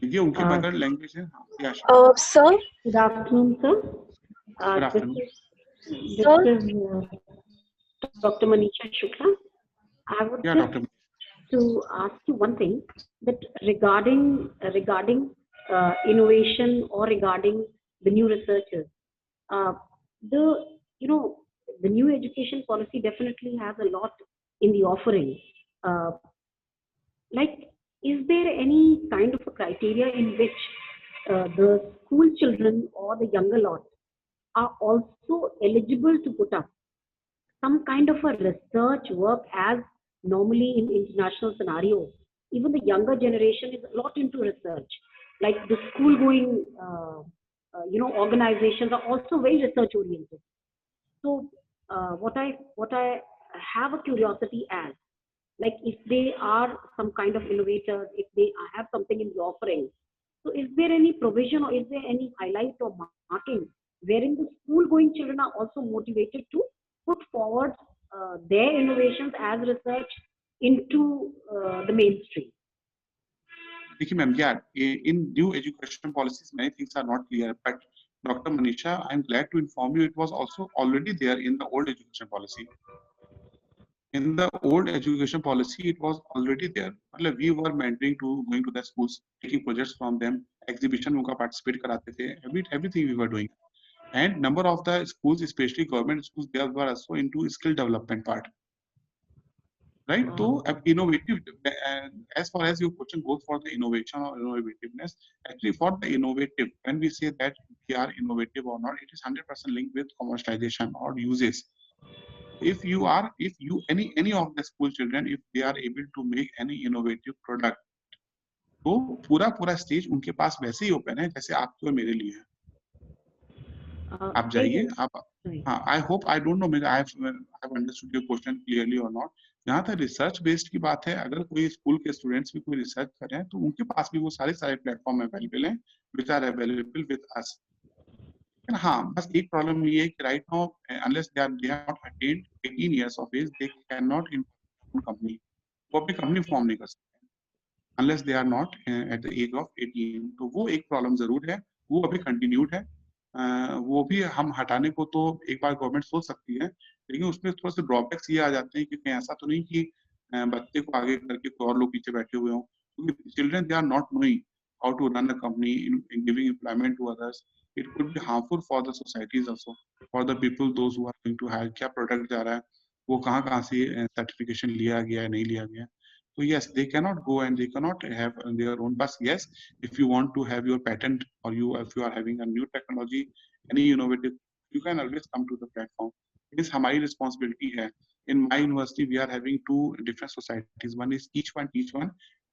ये उनकी मदर लैंग्वेज है। हाँ, Sir, Good afternoon, sir. Good This afternoon. is Dr. Manisha Shukla. I would या just doctor, to ask you one thing, that regarding innovation or regarding the new researchers, the the new education policy definitely has a lot in the offering. Like, is there any kind of a criteria in which the school children or the younger lot are also eligible to put up some kind of a research work, as normally in international scenarios, even the younger generation is a lot into research. Like the school going, organizations are also very research oriented. So what I have a curiosity as, like if they are some kind of innovators, if they have something in the offering, so is there any provision or is there any highlight or marking wherein the school going children are also motivated to put forward their innovations as research into the mainstream? देखिए ma'am, yeah, in new education policies many things are not clear, but Dr. Manisha, I'm glad to inform you it was also already there in the old education policy. In the old education policy, it was already there. मतलब we were mentoring to going to the schools, taking projects from them, exhibition में उनका participate कराते थे, everything we were doing. And number of the schools, especially government schools, they were also into skill development part. Right? So innovative, as far as your question goes for the innovation or innovativeness, actually for the innovative, when we say that we are innovative or not, it is 100% linked with commercialization or uses. If any of the school children, if they are able to make any innovative product, तो पूरा stage उनके पास वैसे ही open है जैसे आपके और मेरे लिए है। आप जाइए, आप, हाँ, I hope, I don't know, मेरे I have understood your question clearly और नॉट। जहाँ तक रिसर्च बेस्ड की बात है, अगर कोई स्कूल के स्टूडेंट्स भी कोई रिसर्च कर रहे हैं तो उनके पास भी वो सारे प्लेटफॉर्म अवेलेबल हैं which are available with us. हाँ, बस एक प्रॉब्लम ये है कि right now unless they have not attend 18 years of age, they can not in company, वो अपनी कंपनी फॉर्म नहीं कर सकते unless they are not at the age of 18। तो वो एक प्रॉब्लम जरूर है, वो अभी कंटिन्यूड है। वो भी हम हटाने को तो एक बार गवर्नमेंट सोच सकती है, लेकिन उसमें थोड़ा सा ड्रॉबैक्स ये आ जाते हैं कि ऐसा तो नहीं कि बच्चे को आगे करके कोई और लोग पीछे बैठे हुए हों, क्योंकि children they are not knowing how to run a company in giving employment to others. It could be harmful for the societies also, for the people, those who are going to hire, क्या product जा रहा है, वो कहाँ से certification लिया गया है, नहीं लिया गया। So yes, they cannot go and they cannot have their own. But yes, if you want to have your patent or if you are having a new technology, any innovative, you can always come to the platform. It is हमारी responsibility है. In my university, we are having 2 different societies. One is teach one,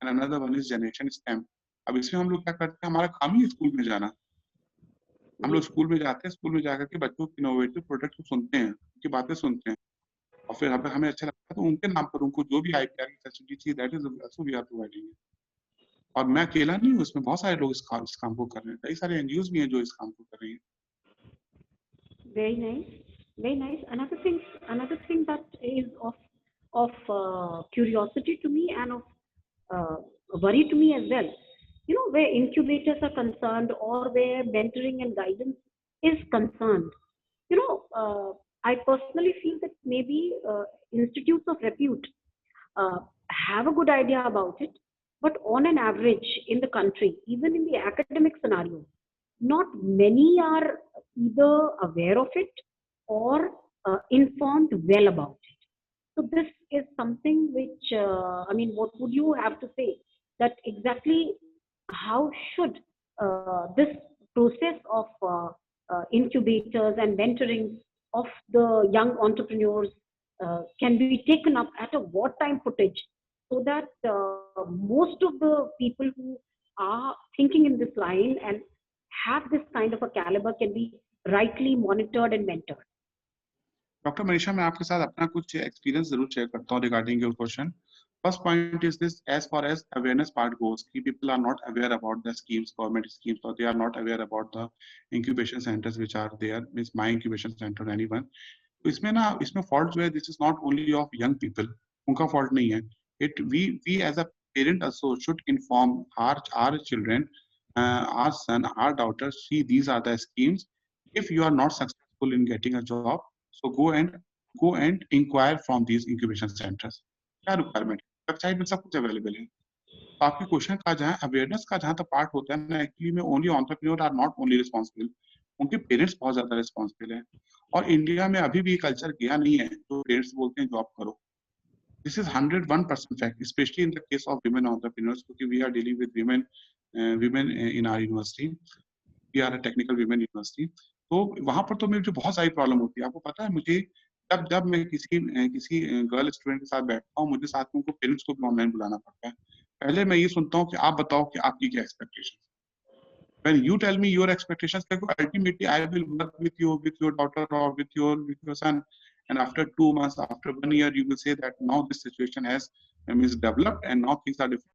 and another one is generation STEM. अब इसमें हम लोग क्या करते हैं, हमारा काम ही स्कूल में जाना। हम लोग स्कूल में जाते हैं, स्कूल में जाकर के बच्चों के इनोवेटिव प्रोडक्ट को सुनते हैं, उनकी बातें सुनते हैं, और फिर हमें अच्छा लगता है तो उनके नाम पर उनको जो भी आईपीआर की फैसिलिटी चाहिए, that is also we are providing. और मैं अकेला नहीं हूँ इसमें, बहुत सारे लोग इस काम को कर रहे हैं, कई सारे एनजीओज भी हैं जो इस काम को कर रही हैं। Very nice. Very nice. Another thing that is of curiosity to me and of uh, worry to me as well. You know, where incubators are concerned or where mentoring and guidance is concerned. You know, I personally feel that maybe institutes of repute uh, have a good idea about it, but on an average in the country, even in the academic scenario, not many are either aware of it or informed well about it. So this is something which, I mean, what would you have to say that exactly how should this process of incubators and mentoring of the young entrepreneurs can be taken up at a wartime footage so that most of the people who are thinking in this line and have this kind of a caliber can be rightly monitored and mentored. Doctor Manisha मैं आपके साथ अपना कुछ experience जरूर share करता हूँ regarding your question first point is this as far as awareness part goes कि people are not aware about the schemes government schemes और they are not aware about the incubation centres which are there means my incubation centre anyone तो इसमें fault जो है this is not only of young people उनका fault नहीं है it we as a parent also should inform our children our son our daughter see these are the schemes if you are not successful in getting a job so go and inquire from these incubation centers क्या requirement website में सब कुछ available है तो आपके question का जहाँ awareness का जहाँ तक पार्ट होता है ना एक्चुअली में only entrepreneur are not only responsible उनके पेरेंट्स बहुत ज्यादा रिस्पांसिबल हैं और इंडिया में अभी भी कल्चर गया नहीं है तो पेरेंट्स बोलते हैं जॉब करो this is 101% fact especially in the case of women entrepreneurs because we are dealing with women in our university we are a technical women university तो वहां पर तो मुझे बहुत सारी प्रॉब्लम होती है आपको पता है मुझे जब जब मैं किसी गर्ल स्टूडेंट के साथ बैठता हूँ मुझे साथ में उनको पेरेंट्स को भी ऑनलाइन बुलाना पड़ता है पहले मैं ये सुनता हूँ कि आप बताओ कि आपकी क्या expectation when you tell me your expectations like ultimately I will work with your daughter or with your son and after 2 months after 1 year you will say that now this situation has is developed and now things are different